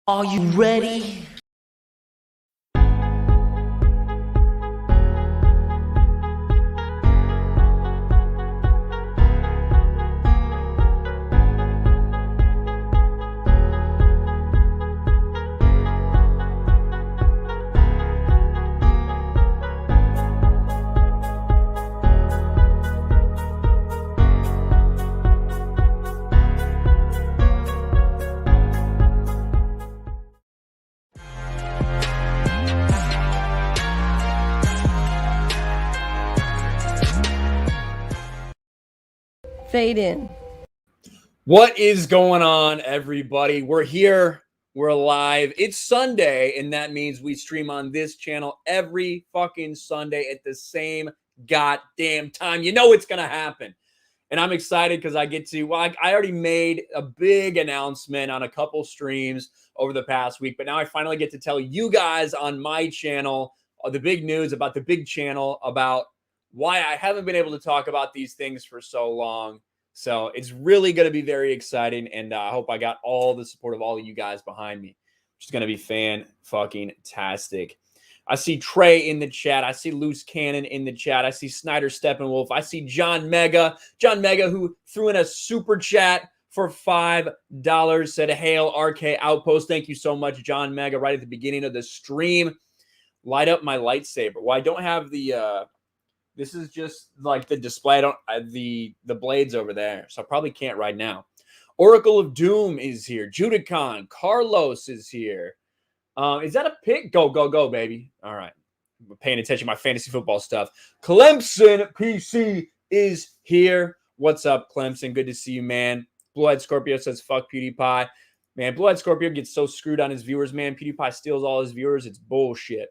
Are you ready? Fade in. What is going on, everybody? We're here. We're live. It's Sunday, and that means we stream on this channel every fucking Sunday at the same goddamn time. You know it's going to happen. And I'm excited because I get to, well, I already made a big announcement on a couple streams over the past week, but now I finally get to tell you guys on my channel the big news about the big channel, about why I haven't been able to talk about these things for so long. So it's really going to be very exciting, and I hope I got all the support of all of you guys behind me, which is going to be fan-fucking-tastic. I see Trey in the chat. I see Loose Cannon in the chat. I see Snyder Steppenwolf. I see John Mega. John Mega, who threw in a super chat for $5, said, "Hail RK Outpost." Thank you so much, John Mega, right at the beginning of the stream. Light up my lightsaber. Well, I don't have the... this is just like the display. I don't the blades over there, so I probably can't right now. Oracle of Doom is here. Judicon. Carlos is here. Is that a pick? Go, go, go, baby. All right. I'm paying attention to my fantasy football stuff. Clemson PC is here. What's up, Clemson? Good to see you, man. Blue-Eyed Scorpio says, fuck PewDiePie. Man, Blue-Eyed Scorpio gets so screwed on his viewers, man. PewDiePie steals all his viewers. It's bullshit.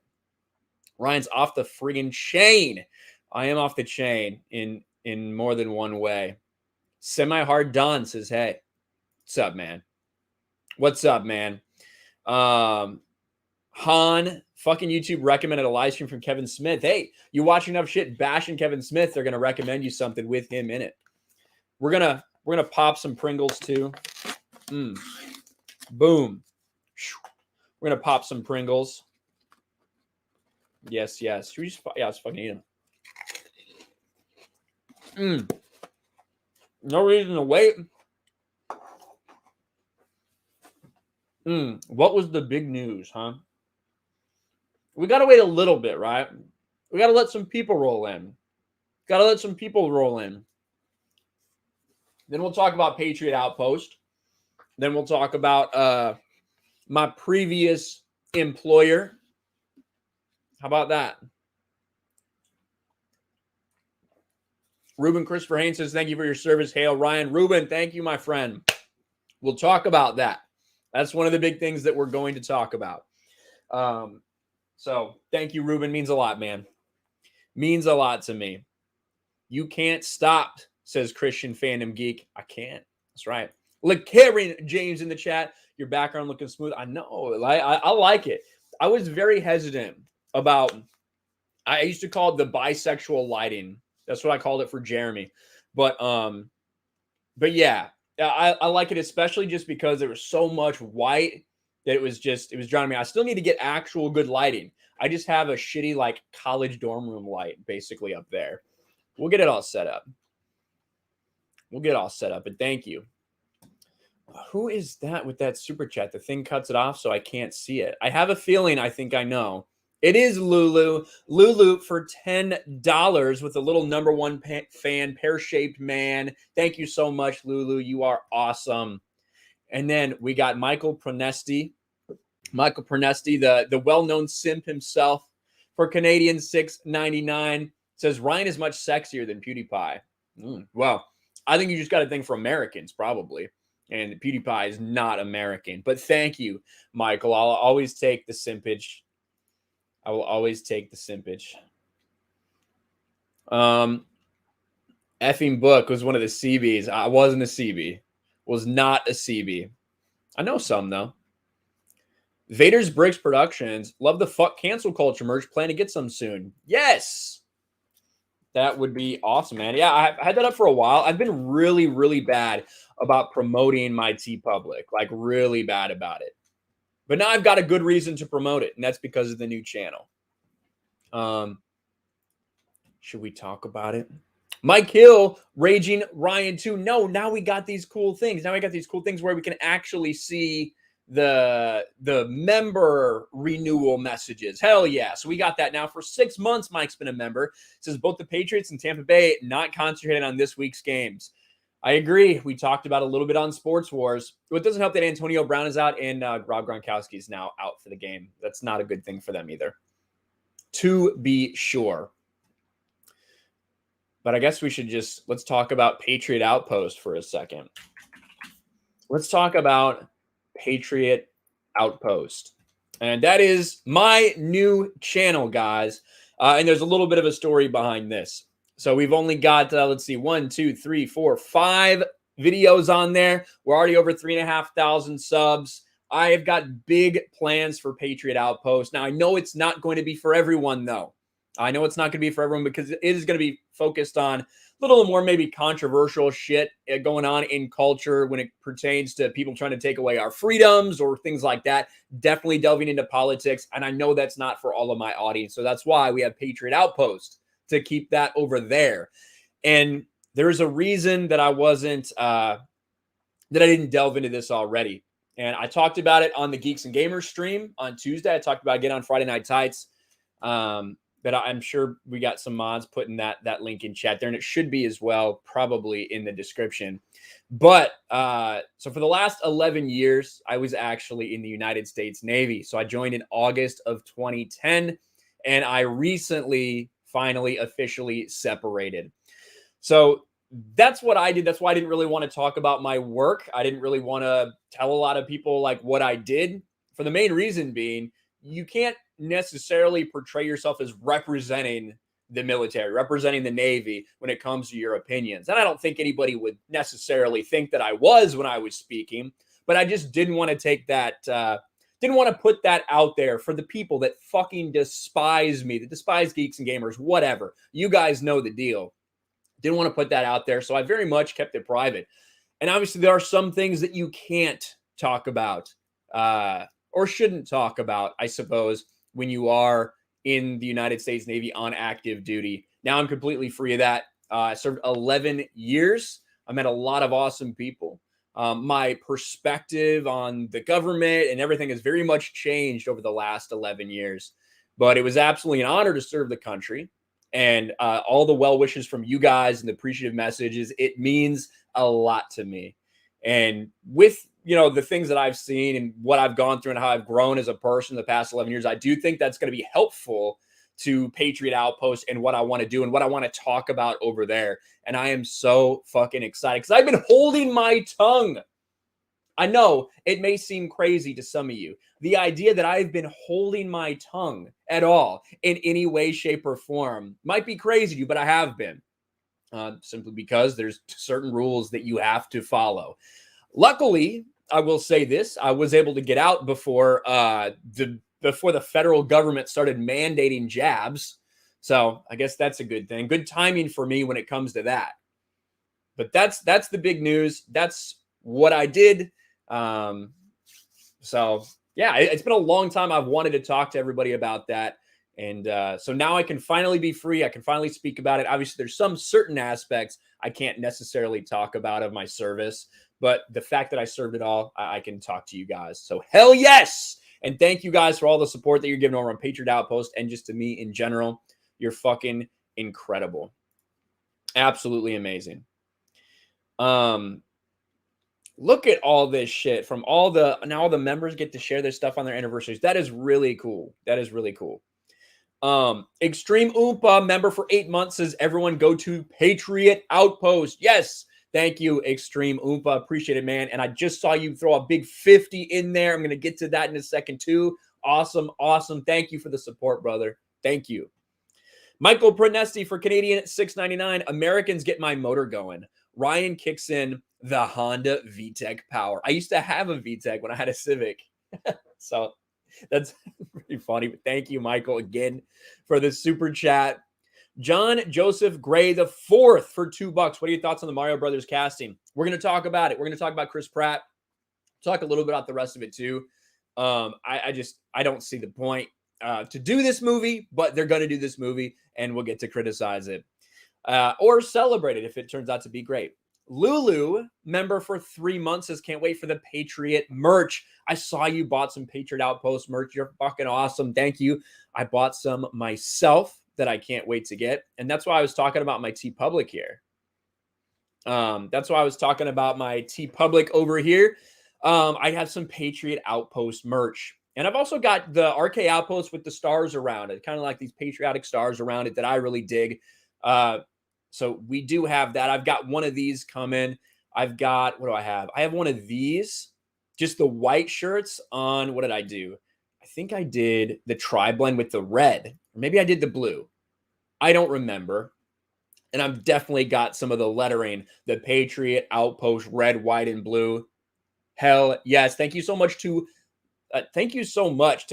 Ryan's off the friggin' chain. I am off the chain in more than one way. Semi-Hard Don says, hey, what's up, man? What's up, man? Han, fucking YouTube recommended a live stream from Kevin Smith. Hey, you watch enough shit bashing Kevin Smith, they're gonna recommend you something with him in it. We're gonna pop some Pringles too. Boom. We're gonna pop some Pringles. Yes, yes. Should we just, yeah, let's fucking eat them. No reason to wait. What was the big news, huh? We got to wait a little bit, right? We got to let some people roll in. Got to let some people roll in. Then we'll talk about Patriot Outpost. Then we'll talk about my previous employer. How about that? Ruben Christopher Haynes says, thank you for your service. Hail, Ryan. Ruben, thank you, my friend. We'll talk about that. That's one of the big things that we're going to talk about. So thank you, Ruben. Means a lot, man. Means a lot to me. You can't stop, says Christian Fandom Geek. I can't. That's right. Look, Karen James in the chat. Your background looking smooth. I know. I like it. I was very hesitant about, I used to call it the bisexual lighting. That's what I called it for Jeremy. But yeah, I like it, especially just because there was so much white that it was drowning me. I still need to get actual good lighting. I just have a shitty, like, college dorm room light basically up there. We'll get it all set up. We'll get it all set up, but thank you. Who is that with that super chat? The thing cuts it off so I can't see it. I have a feeling I think I know. It is Lulu. Lulu for $10 with a little #1 fan, pear-shaped man. Thank you so much, Lulu. You are awesome. And then we got Michael Pronesti. Michael Pronesti, the well-known simp himself, for Canadian $6.99. Says, Ryan is much sexier than PewDiePie. Well, I think you just got to think for Americans, probably. And PewDiePie is not American. But thank you, Michael. I'll always take the simpage. I will always take the simpage. Effing Book was one of the CBs. I wasn't a CB. Was not a CB. I know some, though. Vader's Bricks Productions. Love the fuck cancel culture merch. Plan to get some soon. Yes! That would be awesome, man. Yeah, I had that up for a while. I've been really, really bad about promoting my TeePublic. Like, really bad about it. But now I've got a good reason to promote it, and that's because of the new channel. Should we talk about it? Mike Hill, Raging Ryan 2. No, now we got these cool things. Now we got these cool things where we can actually see the member renewal messages. Hell yeah. So we got that now for 6 months. Mike's been a member. It says both the Patriots and Tampa Bay not concentrated on this week's games. I agree. We talked about a little bit on Sports Wars. It doesn't help that Antonio Brown is out and Rob Gronkowski is now out for the game. That's not a good thing for them either, to be sure. But I guess we should let's talk about Patriot Outpost for a second. Let's talk about Patriot Outpost. And that is my new channel, guys. And there's a little bit of a story behind this. So we've only got, let's see, 1, 2, 3, 4, 5 videos on there. We're already over 3,500 subs. I have got big plans for Patriot Outpost. Now, I know it's not going to be for everyone, though. I know it's not going to be for everyone because it is going to be focused on a little more maybe controversial shit going on in culture when it pertains to people trying to take away our freedoms or things like that. Definitely delving into politics. And I know that's not for all of my audience. So that's why we have Patriot Outpost to keep that over there. And there's a reason that I didn't delve into this already. And I talked about it on the Geeks and Gamers stream on Tuesday. I talked about it again on Friday Night Tights. But I'm sure we got some mods putting that link in chat there, and it should be as well, probably in the description. But so for the last 11 years, I was actually in the United States Navy. So I joined in August of 2010, and I recently finally officially separated. So that's what I did. That's why I didn't really want to talk about my work. I didn't really want to tell a lot of people like what I did, for the main reason being you can't necessarily portray yourself as representing the military, representing the Navy when it comes to your opinions. And I don't think anybody would necessarily think that I was when I was speaking, but I just didn't want to take that, didn't want to put that out there for the people that fucking despise me, that despise Geeks and Gamers, whatever. You guys know the deal. Didn't want to put that out there. So I very much kept it private. And obviously there are some things that you can't talk about, or shouldn't talk about, I suppose, when you are in the United States Navy on active duty. Now I'm completely free of that. I served 11 years. I met a lot of awesome people. My perspective on the government and everything has very much changed over the last 11 years. But it was absolutely an honor to serve the country. And all the well wishes from you guys and the appreciative messages, it means a lot to me. And with the things that I've seen and what I've gone through and how I've grown as a person the past 11 years, I do think that's going to be helpful to Patriot Outpost and what I want to do and what I want to talk about over there. And I am so fucking excited because I've been holding my tongue. I know it may seem crazy to some of you. The idea that I've been holding my tongue at all in any way, shape, or form might be crazy to you, but I have been. Simply because there's certain rules that you have to follow. Luckily, I will say this, I was able to get out before the federal government started mandating jabs. So I guess that's a good thing. Good timing for me when it comes to that. But that's the big news. That's what I did. So yeah, it's been a long time. I've wanted to talk to everybody about that. And so now I can finally be free. I can finally speak about it. Obviously, there's some certain aspects I can't necessarily talk about of my service, but the fact that I served it all, I can talk to you guys. So hell yes! And thank you guys for all the support that you're giving over on Patriot Outpost and just to me in general. You're fucking incredible. Absolutely amazing. Look at all this shit from all the members get to share their stuff on their anniversaries. That is really cool. That is really cool. Extreme Oompa member for 8 months says everyone go to Patriot Outpost. Yes. Thank you, Extreme Oompa. Appreciate it, man. And I just saw you throw a big 50 in there. I'm going to get to that in a second too. Awesome. Awesome. Thank you for the support, brother. Thank you. Michael Pronesti for Canadian at $6.99. Americans get my motor going. Ryan kicks in the Honda VTEC power. I used to have a VTEC when I had a Civic. So that's pretty funny. But thank you, Michael, again for the super chat. John Joseph Gray the fourth for $2. What are your thoughts on the Mario Brothers casting? We're going to talk about it. We're going to talk about Chris Pratt. Talk a little bit about the rest of it too. I don't see the point to do this movie, but they're going to do this movie, and we'll get to criticize it or celebrate it if it turns out to be great. Lulu, member for 3 months, says, can't wait for the Patriot merch. I saw you bought some Patriot Outpost merch. You're fucking awesome. Thank you. I bought some myself that I can't wait to get. And that's why I was talking about my TeePublic here. That's why I was talking about my TeePublic over here. I have some Patriot Outpost merch. And I've also got the RK Outpost with the stars around it, kind of like these patriotic stars around it that I really dig. So we do have that. I've got one of these coming. I've got, what do I have? I have one of these, just the white shirts on, what did I do? I think I did the tri-blend with the red. Or maybe I did the blue. I don't remember. And I've definitely got some of the lettering, the Patriot Outpost, red, white, and blue. Hell yes. Thank you so much to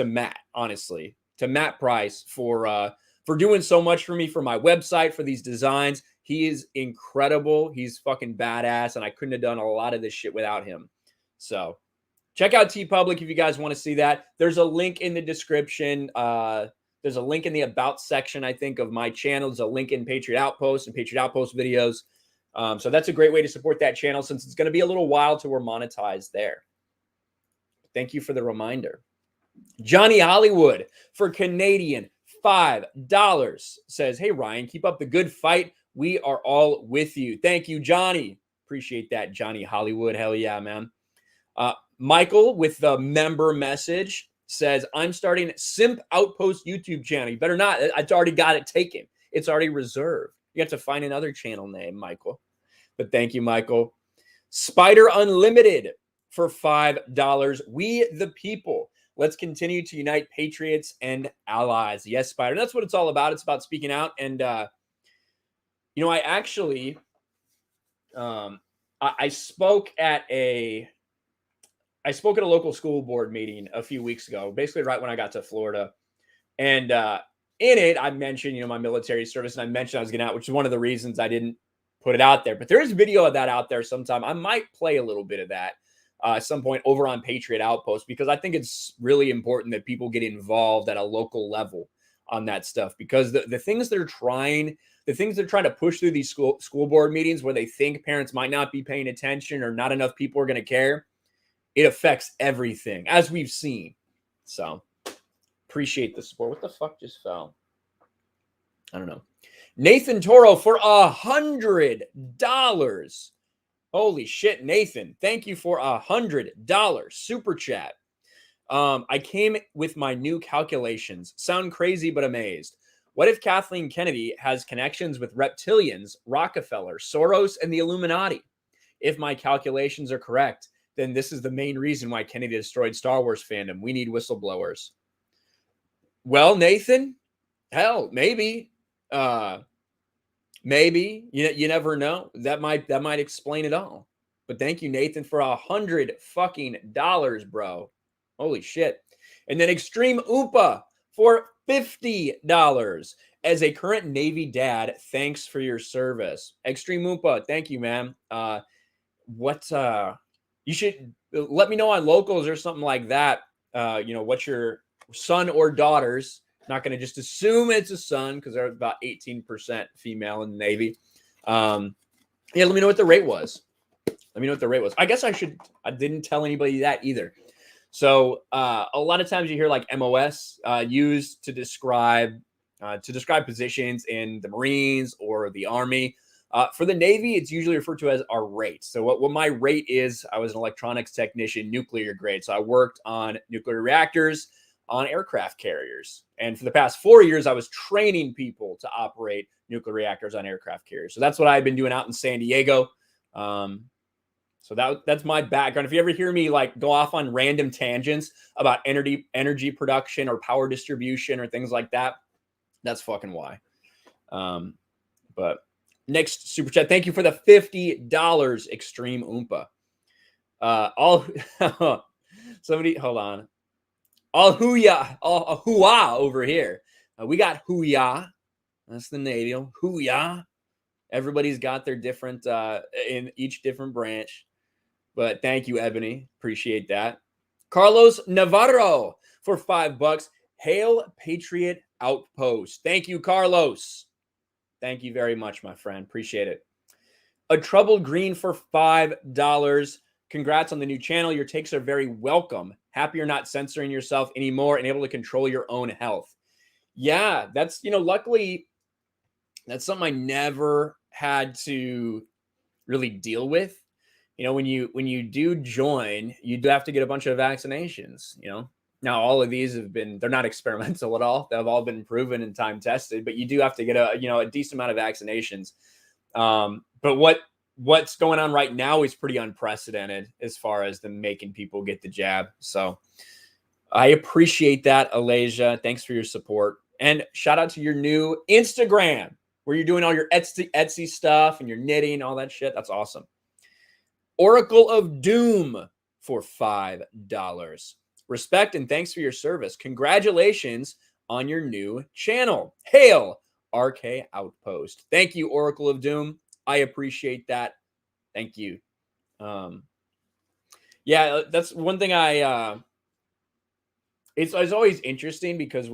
Matt, honestly, to Matt Price for doing so much for me, for my website, for these designs. He is incredible. He's fucking badass, and I couldn't have done a lot of this shit without him. So check out TeePublic if you guys want to see that. There's a link in the description. There's a link in the About section, I think, of my channel. There's a link in Patriot Outpost and Patriot Outpost videos. So that's a great way to support that channel, since it's going to be a little while till we're monetized there. Thank you for the reminder. Johnny Hollywood for Canadian $5 says, hey, Ryan, keep up the good fight. We are all with you. Thank you, Johnny. Appreciate that, Johnny Hollywood. Hell yeah, man. Michael with the member message says, I'm starting Simp Outpost YouTube channel. You better not. I've already got it taken. It's already reserved. You have to find another channel name, Michael. But thank you, Michael. Spider Unlimited for $5. We the people. Let's continue to unite patriots and allies. Yes, Spider. That's what it's all about. It's about speaking out. And, you know, I actually, I spoke at a local school board meeting a few weeks ago, basically right when I got to Florida. And in it, I mentioned, you know, my military service, and I mentioned I was getting out, which is one of the reasons I didn't put it out there. But there is video of that out there sometime. I might play a little bit of that at some point over on Patriot Outpost, because I think it's really important that people get involved at a local level on that stuff, because the things they're trying to push through these school board meetings where they think parents might not be paying attention or not enough people are going to care, it affects everything, as we've seen. So appreciate the support. What the fuck just fell? I don't know. Nathan Toro for $100. Holy shit, Nathan. Thank you for $100 super chat. I came with my new calculations. Sound crazy, but amazed. What if Kathleen Kennedy has connections with reptilians, Rockefeller, Soros, and the Illuminati? If my calculations are correct, then this is the main reason why Kennedy destroyed Star Wars fandom. We need whistleblowers. Well, Nathan, hell, maybe. Maybe. You never know. That might explain it all. But thank you, Nathan, for $100 bro. Holy shit. And then Extreme Oompa for $50. As a current Navy dad, thanks for your service. Extreme Oompa, thank you, man. You should let me know on locals or something like that. You know, what's your son or daughters? Not going to just assume it's a son, because they're about 18% female in the Navy. Yeah, let me know what the rate was. I guess I didn't tell anybody that either. So a lot of times you hear like MOS used to describe positions in the Marines or the Army. For the Navy, it's usually referred to as our rate. So what my rate is, I was an electronics technician, nuclear grade. So I worked on nuclear reactors on aircraft carriers. And for the past 4 years, I was training people to operate nuclear reactors on aircraft carriers. So that's what I've been doing out in San Diego. So that's my background. If you ever hear me like go off on random tangents about energy production or power distribution or things like that, that's fucking why. But next super chat. Thank you for the $50, Extreme Oompa. Somebody, hold on. All hooyah over here. We got hooyah. That's the Navy. Hooyah. Everybody's got their different, in each different branch. But thank you, Ebony. Appreciate that. Carlos Navarro for $5. Hail Patriot Outpost. Thank you, Carlos. Thank you very much, my friend. Appreciate it. A Troubled Green for $5. Congrats on the new channel. Your takes are very welcome. Happy you're not censoring yourself anymore and able to control your own health. Yeah, that's, luckily, that's something I never had to really deal with. When you do join, you do have to get a bunch of vaccinations, Now, all of these they're not experimental at all. They've all been proven and time tested, but you do have to get a decent amount of vaccinations. But what's going on right now is pretty unprecedented as far as them making people get the jab. So I appreciate that, Alasia. Thanks for your support. And shout out to your new Instagram where you're doing all your Etsy stuff and your knitting, all that shit. That's awesome. Oracle of Doom for $5. Respect and thanks for your service. Congratulations on your new channel. Hail RK Outpost. Thank you, Oracle of Doom. I appreciate that. Thank you. Yeah, that's one thing it's always interesting because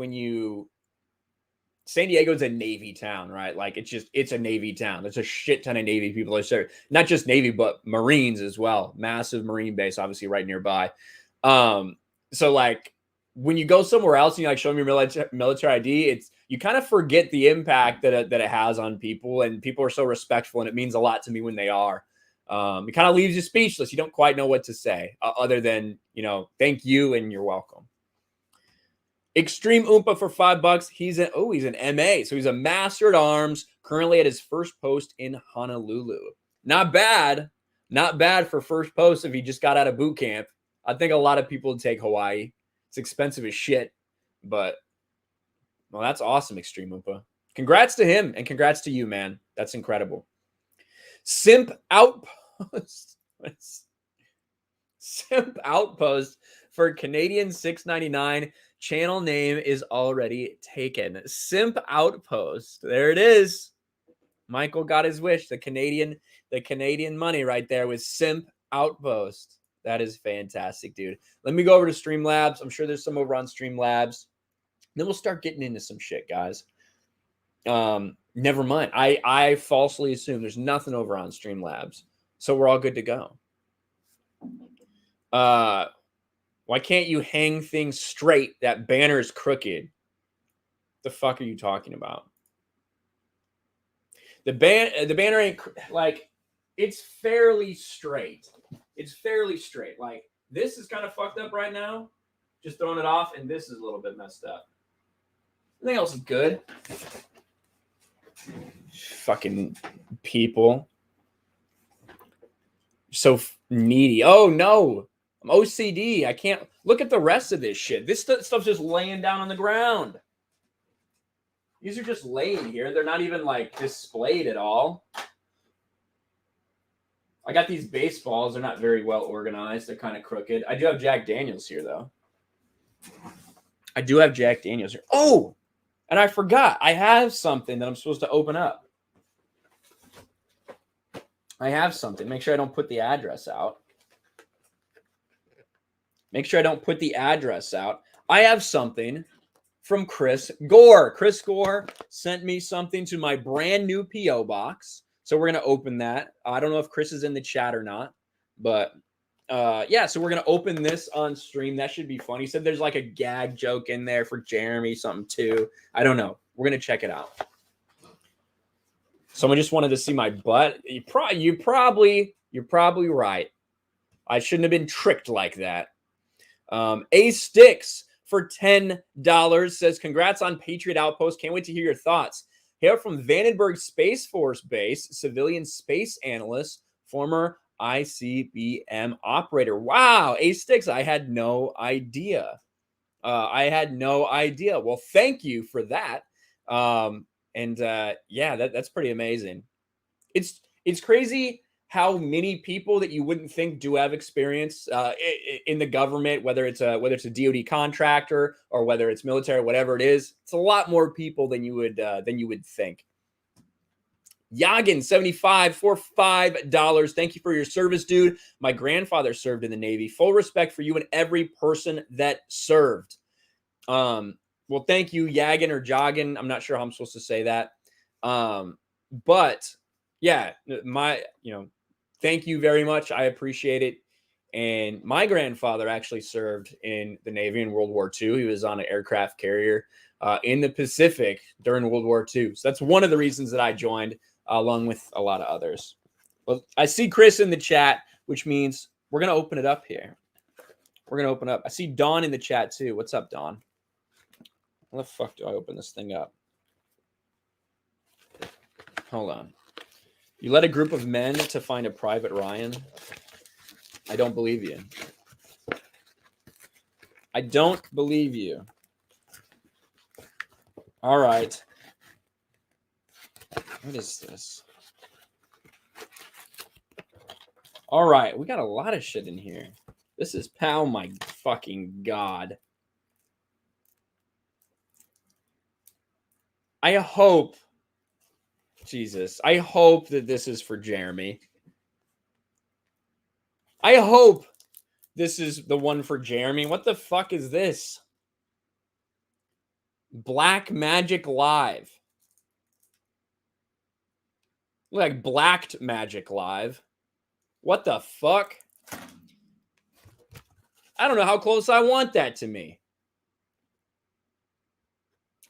San Diego's a Navy town, right? Like it's a Navy town. There's a shit ton of Navy people are there. Not just Navy, but Marines as well. Massive Marine base, obviously right nearby. So like when you go somewhere else and you show them your military ID, you kind of forget the impact that it has on people, and people are so respectful, and it means a lot to me when they are. It kind of leaves you speechless. You don't quite know what to say other than, thank you and you're welcome. Extreme Oompa for $5. He's an MA. So he's a Master at Arms, currently at his first post in Honolulu. Not bad. Not bad for first post if he just got out of boot camp. I think a lot of people would take Hawaii. It's expensive as shit. But, well, that's awesome, Extreme Oompa. Congrats to him and congrats to you, man. That's incredible. Simp Outpost. Simp Outpost for Canadian $6.99. Channel name is already taken. Simp Outpost. There it is. Michael got his wish. The Canadian money right there with Simp Outpost. That is fantastic, dude. Let me go over to Streamlabs. I'm sure there's some over on Streamlabs. Then we'll start getting into some shit, guys. Never mind. I falsely assume there's nothing over on Streamlabs. So we're all good to go. Why can't you hang things straight? That banner is crooked. The fuck are you talking about? The banner ain't it's fairly straight. It's fairly straight. Like this is kind of fucked up right now. Just throwing it off, and this is a little bit messed up. Everything else is good. Fucking people. So needy. Oh no. I'm OCD. I can't look at the rest of this shit. This stuff's just laying down on the ground. These are just laying here. They're not even displayed at all. I got these baseballs. They're not very well organized. They're kind of crooked. I do have Jack Daniels here, though. I do have Jack Daniels here. Oh, and I forgot. I have something that I'm supposed to open up. I have something. Make sure I don't put the address out. Make sure I don't put the address out. I have something from Chris Gore. Chris Gore sent me something to my brand new P.O. box. So we're going to open that. I don't know if Chris is in the chat or not. But, yeah, so we're going to open this on stream. That should be fun. He said there's a gag joke in there for Jeremy, something too. I don't know. We're going to check it out. Someone just wanted to see my butt. You're probably right. I shouldn't have been tricked like that. A Sticks for $10 says, congrats on Patriot Outpost. Can't wait to hear your thoughts. Hail from Vandenberg Space Force Base, civilian space analyst, former ICBM operator. Wow, A Sticks, I had no idea. Well, thank you for that. Yeah, that's pretty amazing. It's crazy how many people that you wouldn't think do have experience in the government, whether it's a DoD contractor or whether it's military, whatever it is. It's a lot more people than you would think. Yagin 75 for $5. Thank you for your service, dude. My grandfather served in the Navy. Full respect for you and every person that served. Well, thank you, Yagin or Joggin. I'm not sure how I'm supposed to say that. But yeah, thank you very much. I appreciate it. And my grandfather actually served in the Navy in World War II. He was on an aircraft carrier in the Pacific during World War II. So that's one of the reasons that I joined, along with a lot of others. Well, I see Chris in the chat, which means we're going to open it up here. We're going to open up. I see Dawn in the chat too. What's up, Dawn? How the fuck do I open this thing up? Hold on. You led a group of men to find a Private Ryan? I don't believe you. I don't believe you. All right. What is this? All right. We got a lot of shit in here. This is, oh my fucking God. I hope that this is for Jeremy. I hope this is the one for Jeremy. What the fuck is this? Black Magic Live. Like Blacked Magic Live. What the fuck? I don't know how close I want that to me.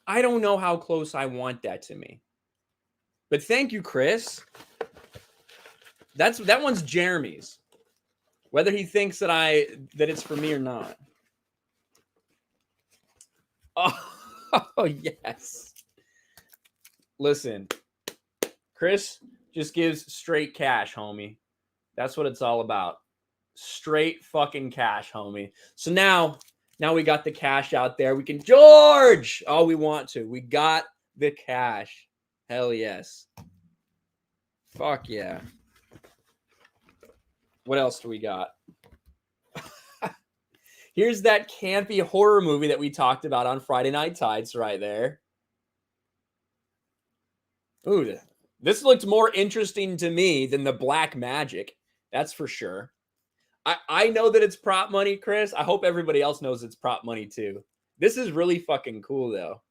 I don't know how close I want that to me. But thank you, Chris. That one's Jeremy's. Whether he thinks that it's for me or not. Oh yes. Listen, Chris just gives straight cash, homie. That's what it's all about. Straight fucking cash, homie. So now we got the cash out there. We can George all we want to. We got the cash. Hell yes. Fuck yeah. What else do we got? Here's that campy horror movie that we talked about on Friday Night Tides right there. Ooh, this looked more interesting to me than the Black Magic. That's for sure. I know that it's prop money, Chris. I hope everybody else knows it's prop money too. This is really fucking cool though.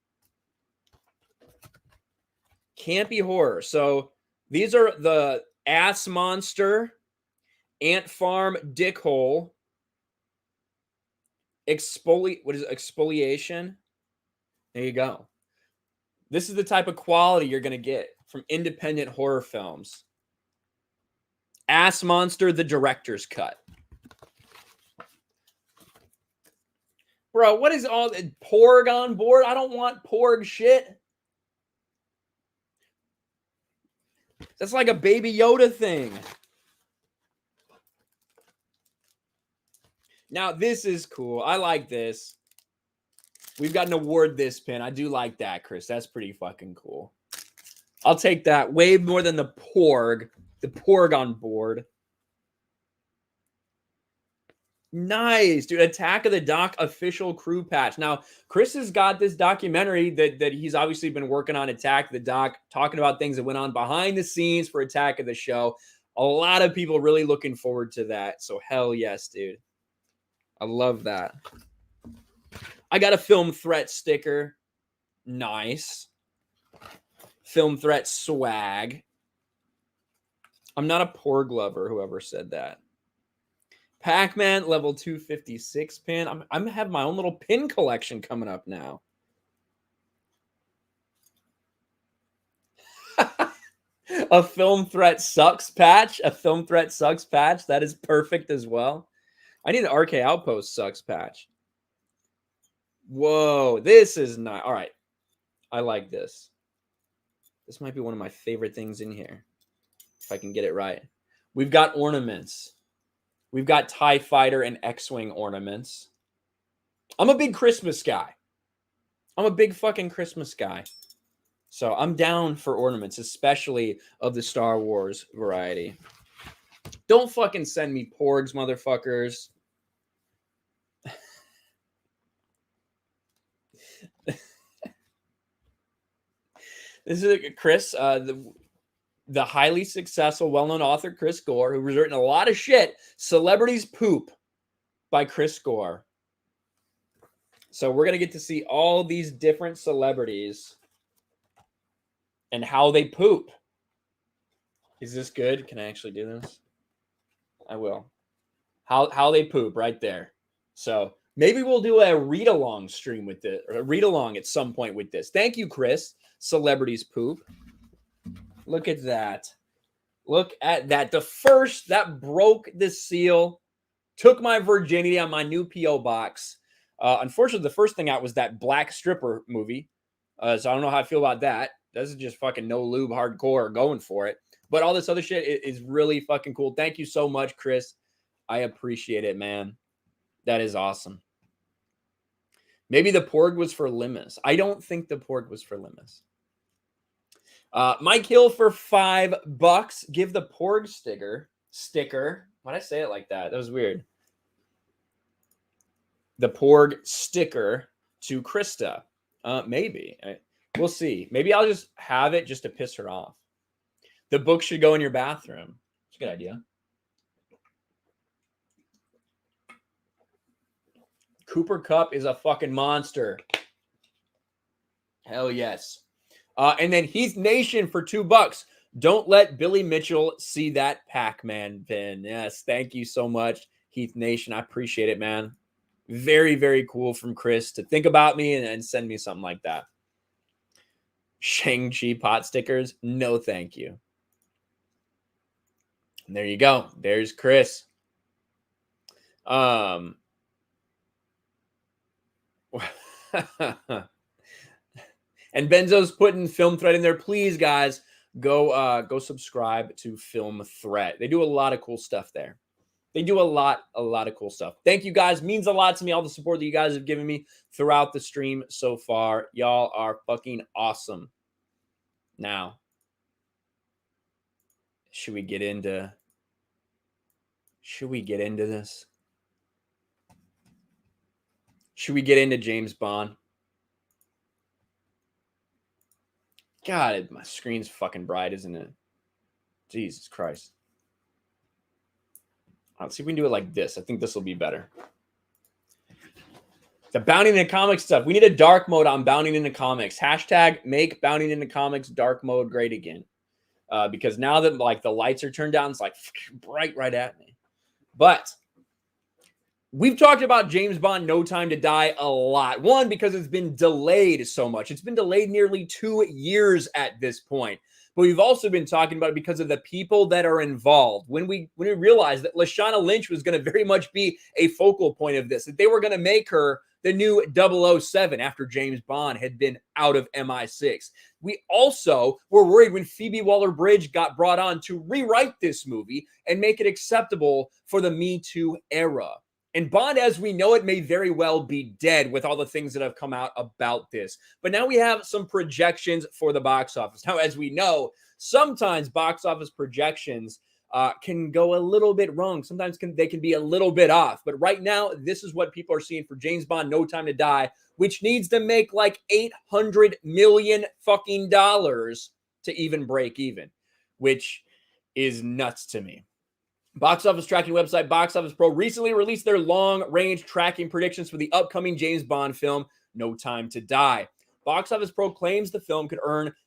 Campy horror. So these are the Ass Monster, Ant Farm Dickhole, Exfoliation. There you go. This is the type of quality you're going to get from independent horror films. Ass Monster, the director's cut. Bro, what is all the Porg on board? I don't want Porg shit. That's like a Baby Yoda thing. Now, this is cool. I like this. We've got an award this pin. I do like that, Chris. That's pretty fucking cool. I'll take that way more than the Porg. The Porg on board. Nice, dude. Attack of the Dock official crew patch. Now, Chris has got this documentary that he's obviously been working on, Attack of the Dock, talking about things that went on behind the scenes for Attack of the Show. A lot of people really looking forward to that. So hell yes, dude. I love that. I got a Film Threat sticker. Nice. Film Threat swag. I'm not a Porg lover, whoever said that. Pac-Man level 256 pin. I'm have my own little pin collection coming up now. A Film Threat sucks patch. A Film Threat sucks patch. That is perfect as well. I need an RK Outpost sucks patch. Whoa, this is nice. All right. I like this. This might be one of my favorite things in here. If I can get it right. We've got ornaments. We've got TIE Fighter and X-Wing ornaments. I'm a big Christmas guy. I'm a big fucking Christmas guy. So I'm down for ornaments, especially of the Star Wars variety. Don't fucking send me Porgs, motherfuckers. This is Chris. the highly successful, well-known author Chris Gore, who's written a lot of shit, Celebrities Poop by Chris Gore. So we're going to get to see all these different celebrities and how they poop. Is this good? Can I actually do this? I will. How they poop right there. So maybe we'll do a read-along stream with it, or a read-along at some point with this. Thank you, Chris. Celebrities Poop. Look at that. Look at that. The first that broke the seal, took my virginity on my new P.O. box. Unfortunately, the first thing out was that black stripper movie. So I don't know how I feel about that. This is just fucking no lube hardcore going for it. But all this other shit is really fucking cool. Thank you so much, Chris. I appreciate it, man. That is awesome. Maybe the porg was for Limas. I don't think the porg was for Limas. Mike Hill for $5. Give the porg sticker. Why'd I say it like that? That was weird. The porg sticker to Krista. Maybe. We'll see. Maybe I'll just have it just to piss her off. The book should go in your bathroom. It's a good idea. Cooper Kupp is a fucking monster. Hell yes. And then Heath Nation for $2. Don't let Billy Mitchell see that Pac-Man pin. Yes, thank you so much, Heath Nation. I appreciate it, man. Very, very cool from Chris to think about me and send me something like that. Shang-Chi pot stickers. No, thank you. And there you go. There's Chris. And Benzo's putting Film Threat in there. Please, guys, go subscribe to Film Threat. They do a lot of cool stuff there. They do a lot of cool stuff. Thank you, guys. Means a lot to me, all the support that you guys have given me throughout the stream so far. Y'all are fucking awesome. Now, should we get into this? Should we get into James Bond? God, my screen's fucking bright, isn't it? Jesus Christ. Let's see if we can do it like this. I think this will be better. The Bounding in the Comics stuff. We need a dark mode on Bounding in the Comics. Hashtag make Bounding in the Comics dark mode great again. Because now that like the lights are turned down, it's like bright right at me. But we've talked about James Bond No Time to Die a lot. One, because it's been delayed so much. It's been delayed nearly 2 years at this point. But we've also been talking about it because of the people that are involved. When we realized that Lashana Lynch was going to very much be a focal point of this, that they were going to make her the new 007 after James Bond had been out of MI6. We also were worried when Phoebe Waller-Bridge got brought on to rewrite this movie and make it acceptable for the Me Too era. And Bond, as we know it, may very well be dead with all the things that have come out about this. But now we have some projections for the box office. Now, as we know, sometimes box office projections can go a little bit wrong. Sometimes they can be a little bit off. But right now, this is what people are seeing for James Bond No Time to Die, which needs to make like $800 million fucking dollars to even break even, which is nuts to me. Box office tracking website Box Office Pro recently released their long-range tracking predictions for the upcoming James Bond film, No Time to Die. Box Office Pro claims the film could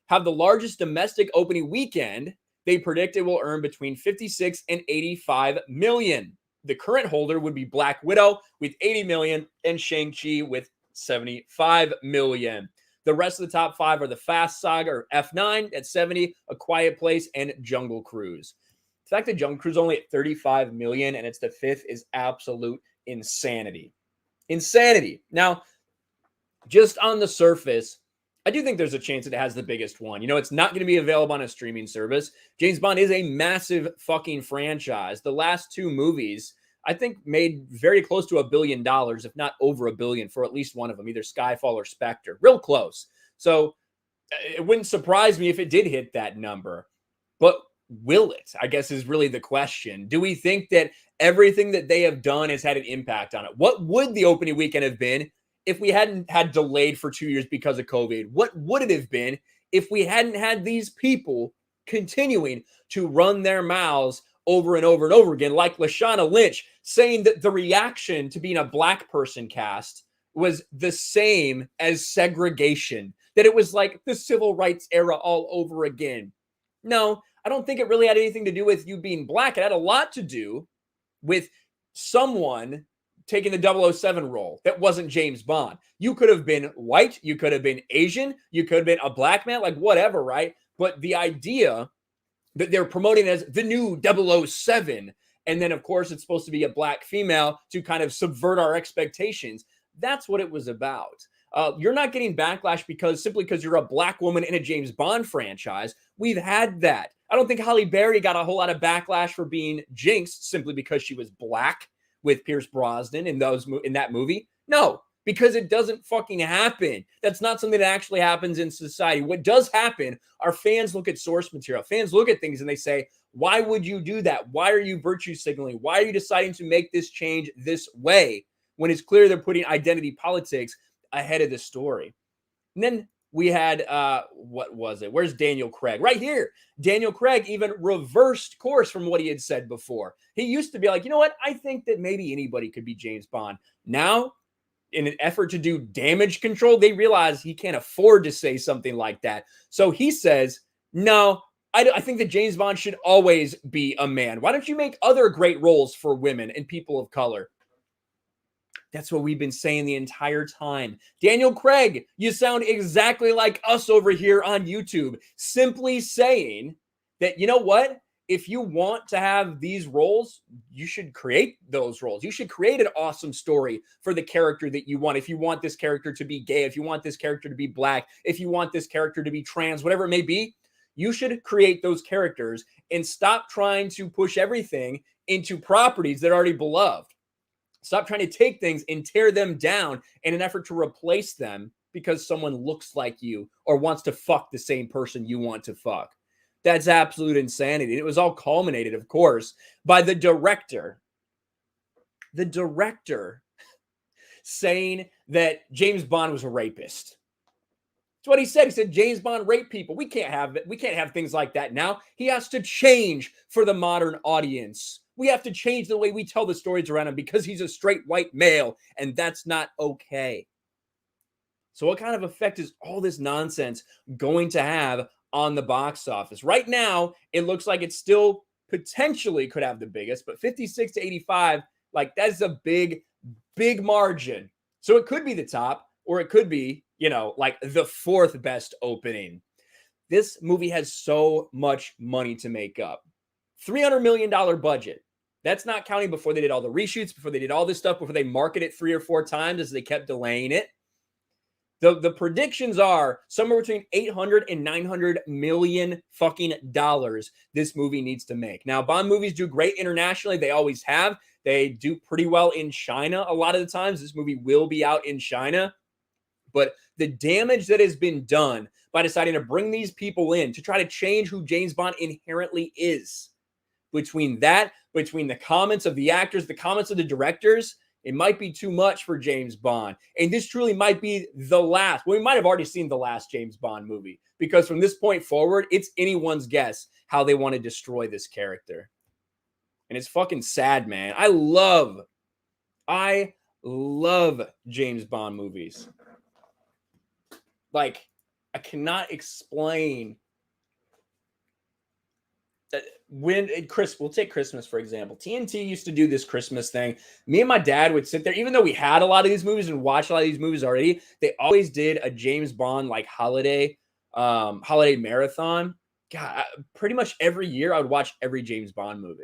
have the largest domestic opening weekend. They predict it will earn between 56 and 85 million. The current holder would be Black Widow with 80 million and Shang-Chi with 75 million. The rest of the top 5 are The Fast Saga, or F9 at 70, A Quiet Place, and Jungle Cruise. The fact that Jungle Cruise is only at 35 million and it's the 5th is absolute insanity. Insanity. Now, just on the surface, I do think there's a chance that it has the biggest one. You know, it's not going to be available on a streaming service. James Bond is a massive fucking franchise. The last 2 movies, I think, made very close to $1 billion, if not over $1 billion for at least one of them, either Skyfall or Spectre. Real close. So it wouldn't surprise me if it did hit that number. But will it, I guess, is really the question. Do we think that everything that they have done has had an impact on it? What would the opening weekend have been if we hadn't had delayed for 2 years because of COVID? What would it have been if we hadn't had these people continuing to run their mouths over and over and over again, like Lashana Lynch saying that the reaction to being a black person cast was the same as segregation, that it was like the civil rights era all over again. No, I don't think it really had anything to do with you being black. It had a lot to do with someone taking the 007 role that wasn't James Bond. You could have been white, you could have been Asian, you could have been a black man, like whatever, right? But the idea that they're promoting as the new 007, and then of course it's supposed to be a black female to kind of subvert our expectations. That's what it was about. You're not getting backlash simply because you're a black woman in a James Bond franchise. We've had that. I don't think Halle Berry got a whole lot of backlash for being Jinx simply because she was black with Pierce Brosnan in that movie. No, because it doesn't fucking happen. That's not something that actually happens in society. What does happen are fans look at source material. Fans look at things and they say, why would you do that? Why are you virtue signaling? Why are you deciding to make this change this way when it's clear they're putting identity politics ahead of the story? And then we had, what was it? Where's Daniel Craig? Right here. Daniel Craig even reversed course from what he had said before. He used to be like, you know what? I think that maybe anybody could be James Bond. Now, in an effort to do damage control, they realize he can't afford to say something like that. So he says, no, I think that James Bond should always be a man. Why don't you make other great roles for women and people of color? That's what we've been saying the entire time. Daniel Craig, you sound exactly like us over here on YouTube, simply saying that, you know what? If you want to have these roles, you should create those roles. You should create an awesome story for the character that you want. If you want this character to be gay, if you want this character to be black, if you want this character to be trans, whatever it may be, you should create those characters and stop trying to push everything into properties that are already beloved. Stop trying to take things and tear them down in an effort to replace them because someone looks like you or wants to fuck the same person you want to fuck. That's absolute insanity. It was all culminated, of course, by the director. The director saying that James Bond was a rapist. That's what he said. He said James Bond raped people. We can't have things like that now. He has to change for the modern audience. We have to change the way we tell the stories around him because he's a straight white male, and that's not okay. So what kind of effect is all this nonsense going to have on the box office? Right now, it looks like it still potentially could have the biggest, but 56 to 85, like that's a big, big margin. So it could be the top, or it could be, like the fourth best opening. This movie has so much money to make up. $300 million budget. That's not counting before they did all the reshoots, before they did all this stuff, before they marketed it 3 or 4 times as they kept delaying it. The predictions are somewhere between 800 and 900 million fucking dollars this movie needs to make. Now, Bond movies do great internationally. They always have. They do pretty well in China a lot of the times. This movie will be out in China. But the damage that has been done by deciding to bring these people in to try to change who James Bond inherently is, between the comments of the actors, the comments of the directors, it might be too much for James Bond. And this truly might be the last. Well, we might have already seen the last James Bond movie, because from this point forward, it's anyone's guess how they want to destroy this character. And it's fucking sad, man. I love James Bond movies. Like, I cannot explain that. When we'll take Christmas, for example. TNT used to do this Christmas thing. Me and my dad would sit there, even though we had a lot of these movies and watched a lot of these movies already, they always did a James Bond like holiday marathon. God, pretty much every year I would watch every James Bond movie.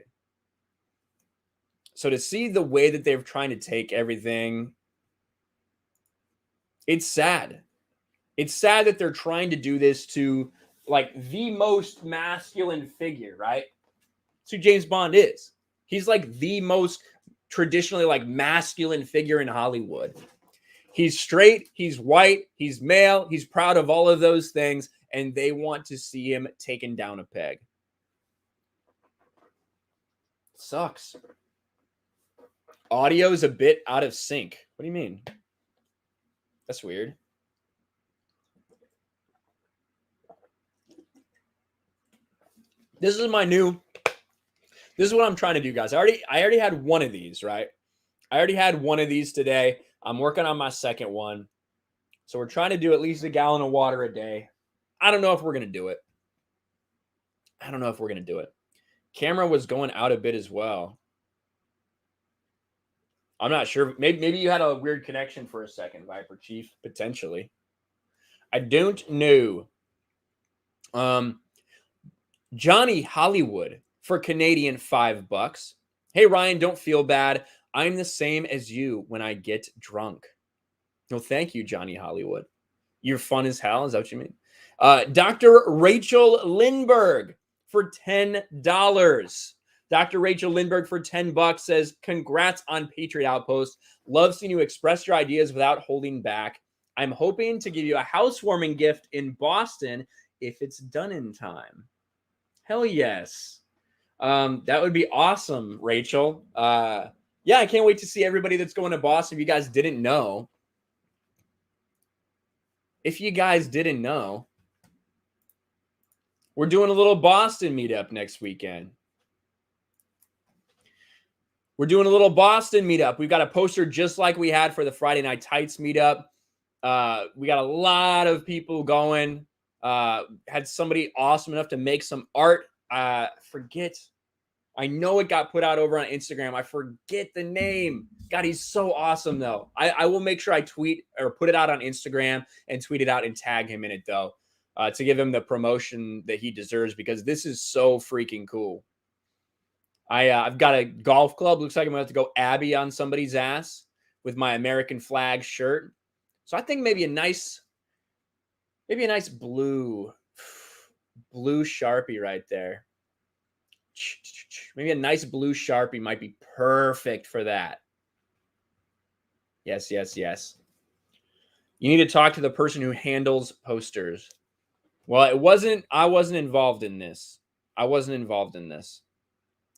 So to see the way that they're trying to take everything, it's sad. It's sad that they're trying to do this to like the most masculine figure, right? That's who James Bond is. He's like the most traditionally like masculine figure in Hollywood. He's straight, he's white, he's male, he's proud of all of those things, and they want to see him taken down a peg. Sucks. Audio's a bit out of sync. What do you mean? That's weird. This is my new. This is what I'm trying to do, guys. I already had one of these, right? I already had one of these today. I'm working on my second one. So we're trying to do at least a gallon of water a day. I don't know if we're going to do it. Camera was going out a bit as well. I'm not sure. Maybe you had a weird connection for a second, Viper Chief, potentially. I don't know. Johnny Hollywood for Canadian $5. Hey, Ryan, don't feel bad. I'm the same as you when I get drunk. No, thank you, Johnny Hollywood. You're fun as hell. Is that what you mean? Dr. Rachel Lindbergh for $10. Dr. Rachel Lindbergh for $10 says, congrats on Patriot Outpost. Love seeing you express your ideas without holding back. I'm hoping to give you a housewarming gift in Boston if it's done in time. Hell yes. That would be awesome, Rachel. Yeah, I can't wait to see everybody that's going to Boston. If you guys didn't know, we're doing a little Boston meetup next weekend. We've got a poster just like we had for the Friday Night Tights meetup. We got a lot of people going. Had somebody awesome enough to make some art. I know it got put out over on Instagram. I forget the name. God, he's so awesome, though. I will make sure I tweet or put it out on Instagram and tweet it out and tag him in it, though, to give him the promotion that he deserves, because this is so freaking cool. I've got a golf club. Looks like I'm going to have to go Abby on somebody's ass with my American flag shirt. So I think maybe a nice blue Sharpie right there. Maybe a nice blue Sharpie might be perfect for that. Yes. You need to talk to the person who handles posters. Well, I wasn't involved in this.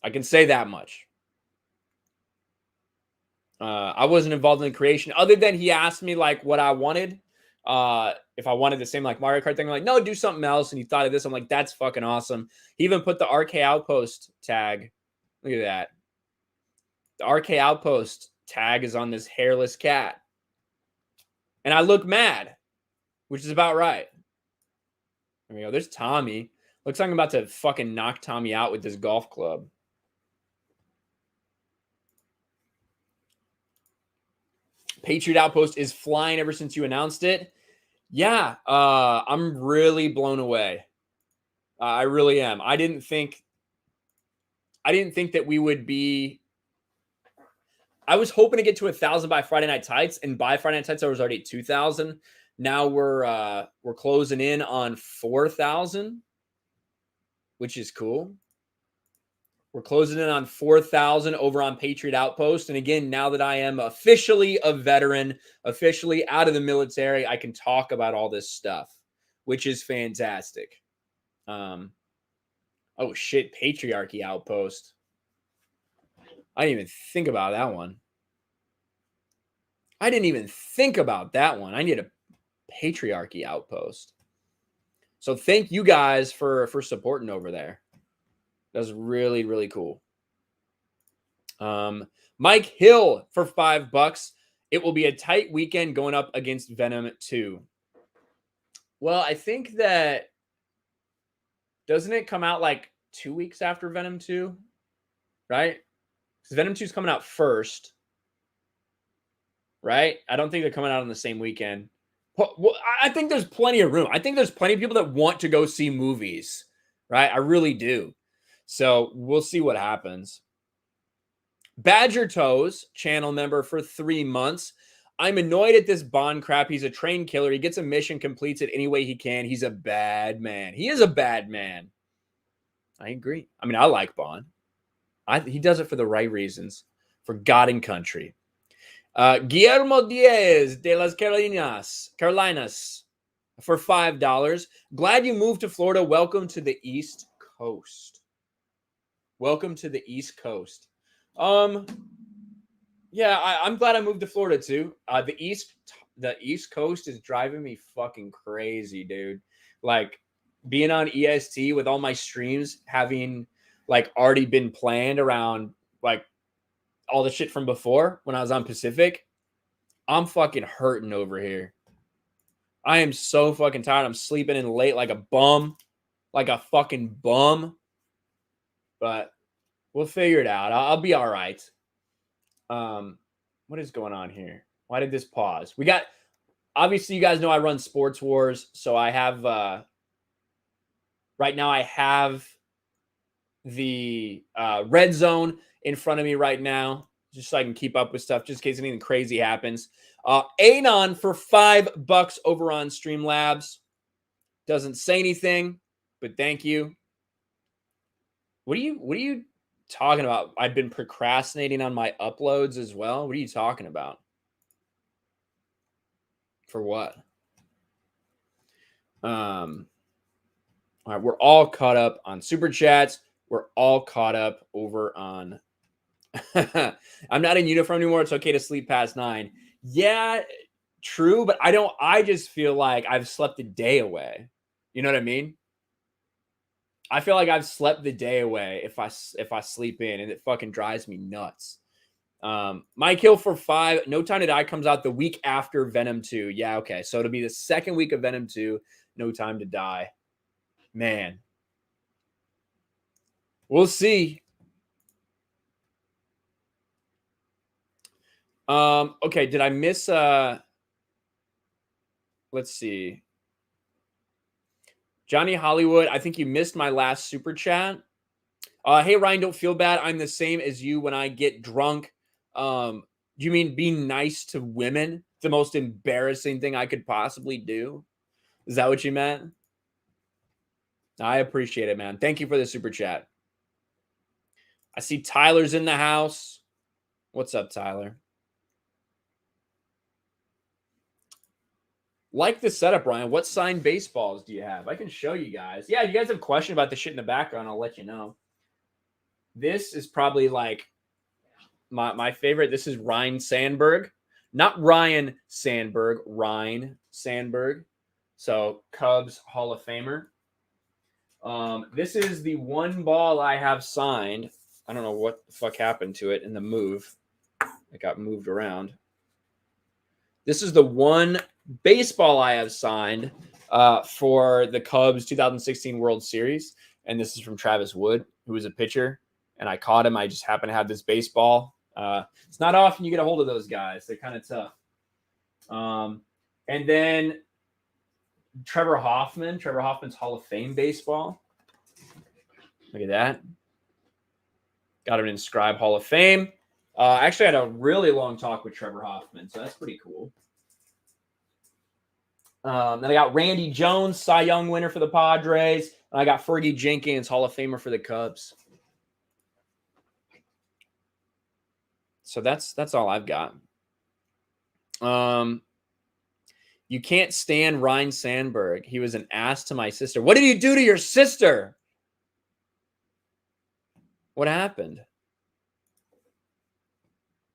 I can say that much. I wasn't involved in the creation, other than he asked me like what I wanted. If I wanted the same like Mario Kart thing, I'm like, no, do something else. And he thought of this. I'm like, that's fucking awesome. He even put the RK Outpost tag. Look at that. The RK Outpost tag is on this hairless cat. And I look mad, which is about right. There we go. There's Tommy. Looks like I'm about to fucking knock Tommy out with this golf club. Patriot Outpost is flying ever since you announced it. Yeah, I'm really blown away. I really am. I didn't think that we would be. I was hoping to get to 1,000 by Friday Night Tights, and by Friday Night Tights I was already at 2,000. Now we're closing in on 4,000, which is cool. We're closing in on 4,000 over on Patriot Outpost. And again, now that I am officially a veteran, officially out of the military, I can talk about all this stuff, which is fantastic. Oh shit, Patriarchy Outpost. I didn't even think about that one. I need a Patriarchy Outpost. So thank you guys for supporting over there. That's really, really cool. Mike Hill for $5. It will be a tight weekend going up against Venom 2. Well, I think that, doesn't it come out like 2 weeks after Venom 2? Right? Because Venom 2 is coming out first. Right? I don't think they're coming out on the same weekend. Well, I think there's plenty of room. I think there's plenty of people that want to go see movies. Right? I really do. So we'll see what happens. Badger Toes, channel member for 3 months. I'm annoyed at this Bond crap. He's a train killer. He gets a mission, completes it any way he can. He's a bad man. He is a bad man. I agree. I mean, I like Bond. He does it for the right reasons. For God and country. Guillermo Diaz de las Carolinas for $5. Glad you moved to Florida. Welcome to the East Coast. Welcome to the East Coast. Yeah, I'm glad I moved to Florida too. The East Coast is driving me fucking crazy, dude. Like, being on EST with all my streams having like already been planned around like all the shit from before when I was on Pacific, I'm fucking hurting over here. I am so fucking tired. I'm sleeping in late like a bum, like a fucking bum. But we'll figure it out. I'll be all right. What is going on here? Why did this pause? We got, obviously you guys know I run Sports Wars, so I have right now I have the red zone in front of me right now, just so I can keep up with stuff, just in case anything crazy happens. Anon for $5 over on Streamlabs. Doesn't say anything, but thank you. What are you talking about? I've been procrastinating on my uploads as well. What are you talking about? For what? All right, we're all caught up on super chats. We're all caught up over on I'm not in uniform anymore. It's okay to sleep past 9. Yeah, true, but I just feel like I've slept a day away. You know what I mean? I feel like I've slept the day away if I sleep in, and it fucking drives me nuts. My kill for 5. No Time to Die comes out the week after Venom 2. Yeah, okay. So it'll be the second week of Venom 2. No Time to Die. Man. We'll see. Okay, did I miss let's see. Johnny Hollywood, I think you missed my last super chat. Hey Ryan, don't feel bad. I'm the same as you when I get drunk. Do you mean being nice to women? The most embarrassing thing I could possibly do? Is that what you meant? I appreciate it, man. Thank you for the super chat. I see Tyler's in the house. What's up, Tyler? Like the setup, Ryan. What signed baseballs do you have? I can show you guys. Yeah, if you guys have a question about the shit in the background, I'll let you know. This is probably like my favorite. This is Ryan Sandberg. Not Ryan Sandberg, Ryan Sandberg. So Cubs Hall of Famer. This is the one ball I have signed. I don't know what the fuck happened to it in the move. It got moved around. This is the one baseball I have signed for the Cubs 2016 World Series. And this is from Travis Wood, who is a pitcher. And I caught him. I just happen to have this baseball. It's not often you get a hold of those guys. They're kind of tough. And then Trevor Hoffman. Trevor Hoffman's Hall of Fame baseball. Look at that. Got him in Scribe Hall of Fame. I actually had a really long talk with Trevor Hoffman, so that's pretty cool. Then I got Randy Jones, Cy Young winner for the Padres. And I got Fergie Jenkins, Hall of Famer for the Cubs. So that's all I've got. You can't stand Ryan Sandberg. He was an ass to my sister. What did you do to your sister? What happened?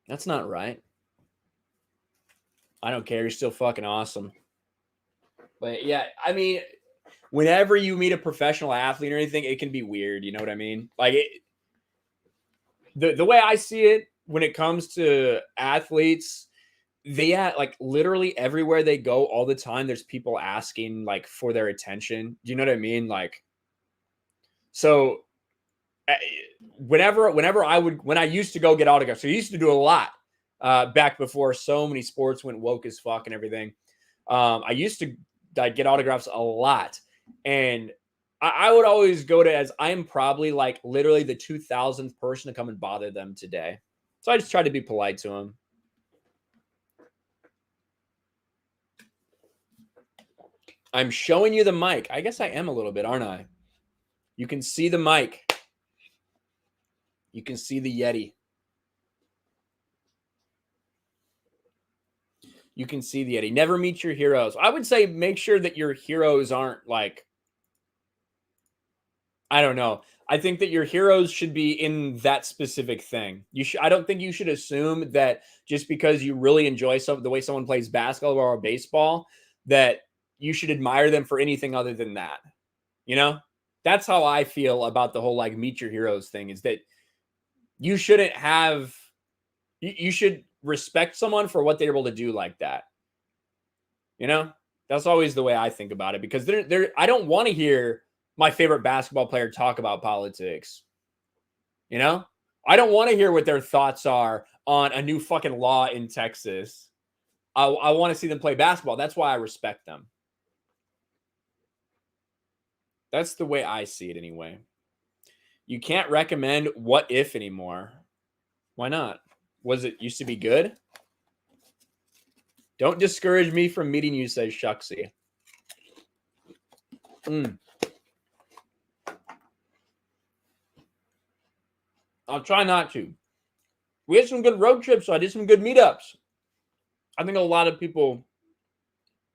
That's not right. I don't care. You're still fucking awesome. But yeah, I mean, whenever you meet a professional athlete or anything, it can be weird. You know what I mean? Like the way I see it when it comes to athletes, they like literally everywhere they go all the time, there's people asking like for their attention. Do you know what I mean? Like, so whenever when I used to go get autographs, so I used to do a lot back before so many sports went woke as fuck and everything. I used to get autographs a lot, and I would always go to, as I am probably like literally the 2000th person to come and bother them today. So I just tried to be polite to them. I'm showing you the mic. I guess I am a little bit, aren't I? You can see the mic. You can see the Yeti. You can see the Yeti. Never meet your heroes. I would say make sure that your heroes aren't like, I don't know. I think that your heroes should be in that specific thing. I don't think you should assume that just because you really enjoy the way someone plays basketball or baseball, that you should admire them for anything other than that. You know, that's how I feel about the whole like meet your heroes thing, is that you shouldn't have, you should respect someone for what they're able to do like that. You know, that's always the way I think about it, because I don't want to hear my favorite basketball player talk about politics. You know, I don't want to hear what their thoughts are on a new fucking law in Texas. I want to see them play basketball. That's why I respect them. That's the way I see it anyway. You can't recommend What If anymore. Why not? Was it used to be good? Don't discourage me from meeting you, says Shucksy. I'll try not to. We had some good road trips, so I did some good meetups. I think a lot of people,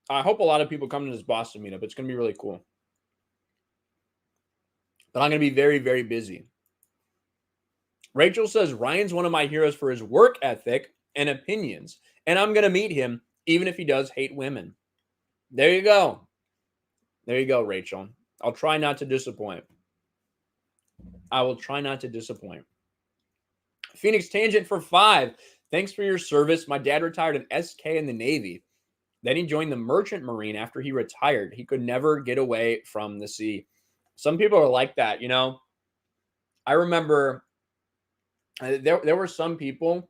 I hope a lot of people come to this Boston meetup. It's going to be really cool. But I'm going to be very, very busy. Rachel says, Ryan's one of my heroes for his work ethic and opinions, and I'm going to meet him even if he does hate women. There you go. There you go, Rachel. I'll try not to disappoint. I will try not to disappoint. Phoenix Tangent for 5. Thanks for your service. My dad retired an SK in the Navy. Then he joined the Merchant Marine after he retired. He could never get away from the sea. Some people are like that, you know. I remember there were some people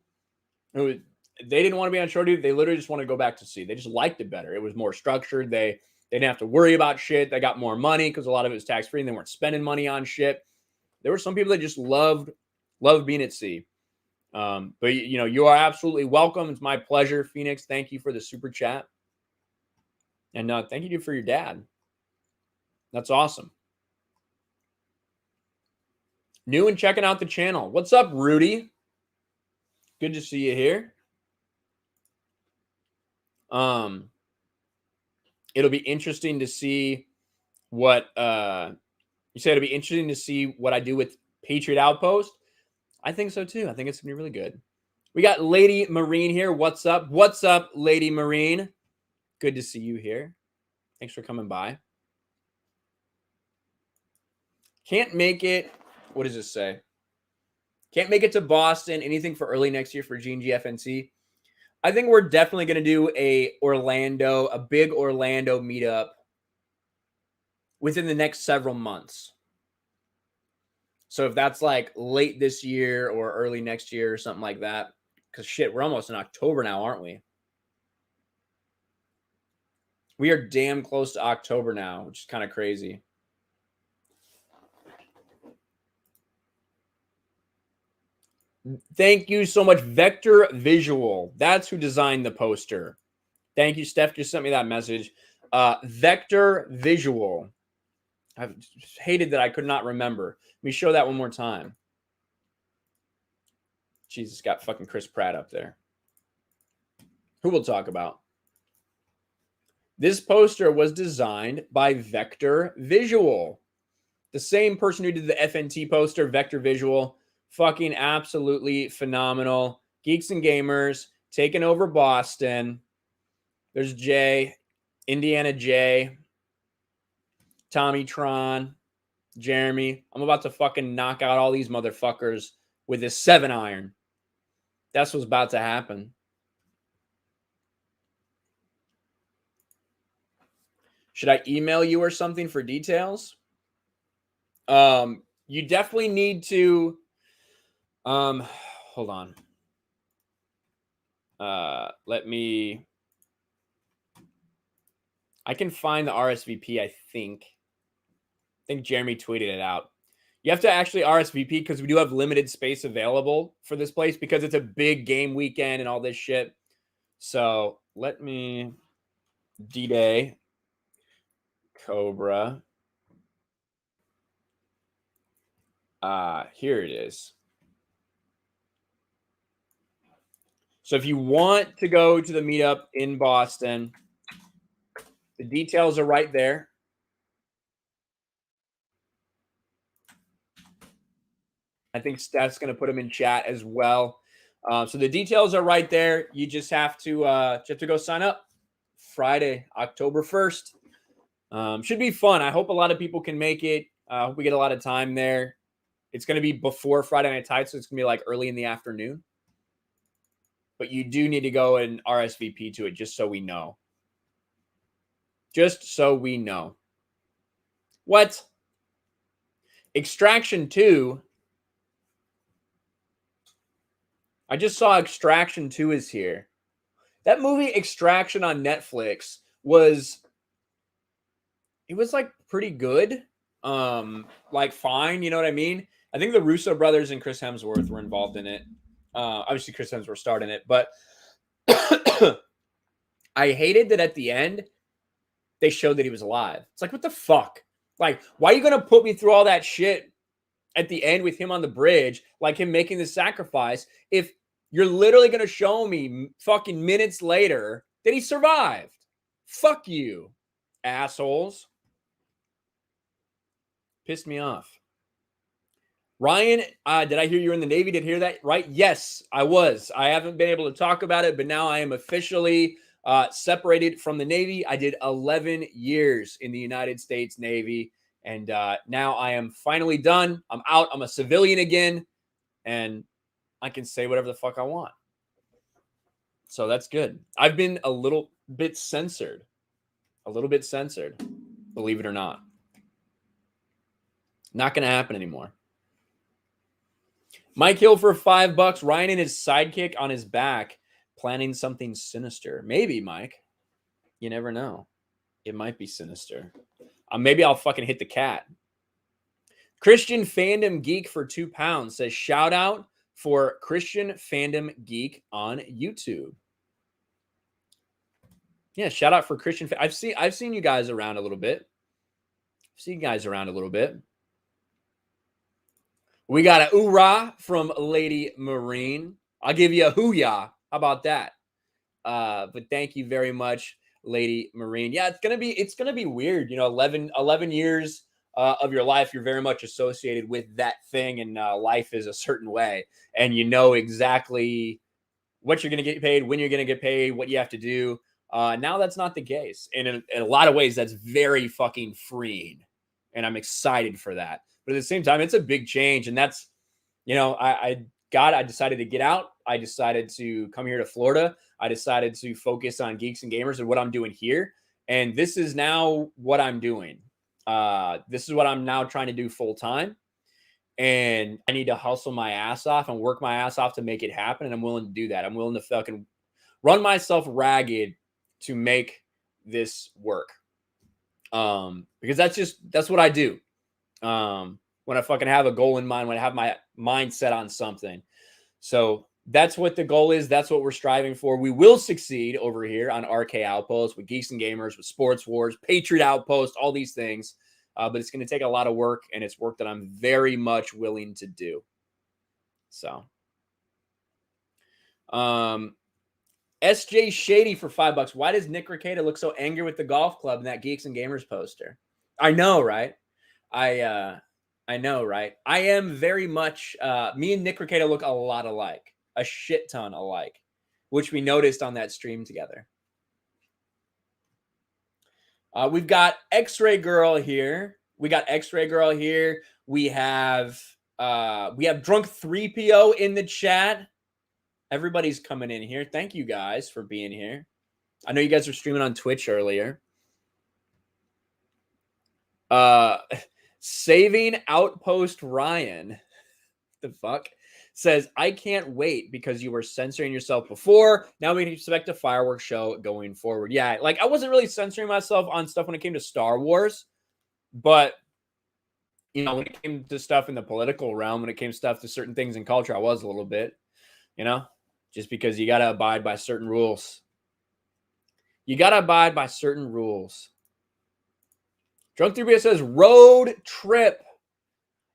who, they didn't want to be on shore duty. They literally just wanted to go back to sea. They just liked it better. It was more structured. They didn't have to worry about shit. They got more money because a lot of it was tax-free and they weren't spending money on shit. There were some people that just loved being at sea. But you know, you are absolutely welcome. It's my pleasure. Phoenix, thank you for the super chat. And thank you for your dad. That's awesome. New and checking out the channel. What's up, Rudy? Good to see you here. It'll be interesting to see what you said. It'll be interesting to see what I do with Patriot Outpost. I think so too. I think it's gonna be really good. We got Lady Marine here. What's up? What's up, Lady Marine? Good to see you here. Thanks for coming by. Can't make it. What does this say? Can't make it to Boston. Anything for early next year for G&G FNC? I think we're definitely going to do a big Orlando meetup within the next several months. So if that's like late this year or early next year or something like that, because shit, we're almost in October now, aren't we? We are damn close to October now, which is kind of crazy. Thank you so much, Vector Visual. That's who designed the poster. Thank you, Steph. Just sent me that message. Vector Visual. I've hated that I could not remember. Let me show that one more time. Jesus, got fucking Chris Pratt up there. Who we'll talk about. This poster was designed by Vector Visual. The same person who did the FNT poster, Vector Visual. Fucking absolutely phenomenal. Geeks and Gamers, taking over Boston. There's Jay, Indiana J, Tommy Tron, Jeremy. I'm about to fucking knock out all these motherfuckers with this 7-iron. That's what's about to happen. Should I email you or something for details? You definitely need to... hold on. Let me... I can find the RSVP, I think. I think Jeremy tweeted it out. You have to actually RSVP because we do have limited space available for this place because it's a big game weekend and all this shit. So let me... D-Day. Cobra. Here it is. So if you want to go to the meetup in Boston, the details are right there. I think Steph's going to put them in chat as well. So the details are right there. You just have to go sign up. Friday, October 1st. Should be fun. I hope a lot of people can make it. I hope we get a lot of time there. It's going to be before Friday Night Tights, so it's going to be like early in the afternoon. But you do need to go and RSVP to it just so we know. Just so we know. What? Extraction 2. I just saw Extraction 2 is here. That movie Extraction on Netflix was like pretty good. Like fine, you know what I mean? I think the Russo brothers and Chris Hemsworth were involved in it. Obviously Chris Hemsworth starred in it, but I hated that at the end they showed that he was alive. It's like, what the fuck? Like, why are you gonna put me through all that shit at the end with him on the bridge, like him making the sacrifice, if you're literally gonna show me fucking minutes later that he survived? Fuck you, assholes. Pissed me off. Ryan, did I hear you were in the Navy? Did I hear that right? Yes, I was. I haven't been able to talk about it, but now I am officially separated from the Navy. I did 11 years in the United States Navy, and now I am finally done. I'm out. I'm a civilian again, and I can say whatever the fuck I want. So that's good. I've been a little bit censored. Believe it or not. Not going to happen anymore. Mike Hill for $5. Ryan and his sidekick on his back, planning something sinister. Maybe, Mike. You never know. It might be sinister. Maybe I'll fucking hit the cat. Christian Fandom Geek for £2 says, shout out for Christian Fandom Geek on YouTube. Yeah, shout out for Christian. I've seen you guys around a little bit. We got a hoorah from Lady Marine. I'll give you a hoo-yah. How about that? But thank you very much, Lady Marine. Yeah, it's gonna be weird. You know, 11 years of your life, you're very much associated with that thing, and life is a certain way, and you know exactly what you're gonna get paid, when you're gonna get paid, what you have to do. Now that's not the case, and in a lot of ways, that's very fucking freeing, and I'm excited for that. But at the same time, it's a big change, and that's, you know, I decided to get out. I decided to come here to Florida. I decided to focus on Geeks and Gamers and what I'm doing here. And this is now what I'm doing. This is what I'm now trying to do full time. And I need to hustle my ass off and work my ass off to make it happen. And I'm willing to do that. I'm willing to fucking run myself ragged to make this work. Because that's what I do. When I fucking have a goal in mind, when I have my mind set on something. So that's what the goal is. That's what we're striving for. We will succeed over here on RK Outpost with Geeks and Gamers, with Sports Wars, Patriot Outpost, all these things. But it's going to take a lot of work, and it's work that I'm very much willing to do. So, SJ Shady for $5. Why does Nick Rekieta look so angry with the golf club in that Geeks and Gamers poster? I know, right? I know, right? I am very much, me and Nick Rekieta look a lot alike, a shit ton alike, which we noticed on that stream together. We've got X-Ray Girl here. We have Drunk 3PO in the chat. Everybody's coming in here. Thank you guys for being here. I know you guys were streaming on Twitch earlier. Saving Outpost Ryan, the fuck, says, I can't wait because you were censoring yourself before. Now we can expect a fireworks show going forward. Yeah, like I wasn't really censoring myself on stuff when it came to Star Wars, but you know, when it came to stuff in the political realm, when it came to stuff to certain things in culture, I was a little bit, you know, just because you got to abide by certain rules. Drunk 3BS says road trip.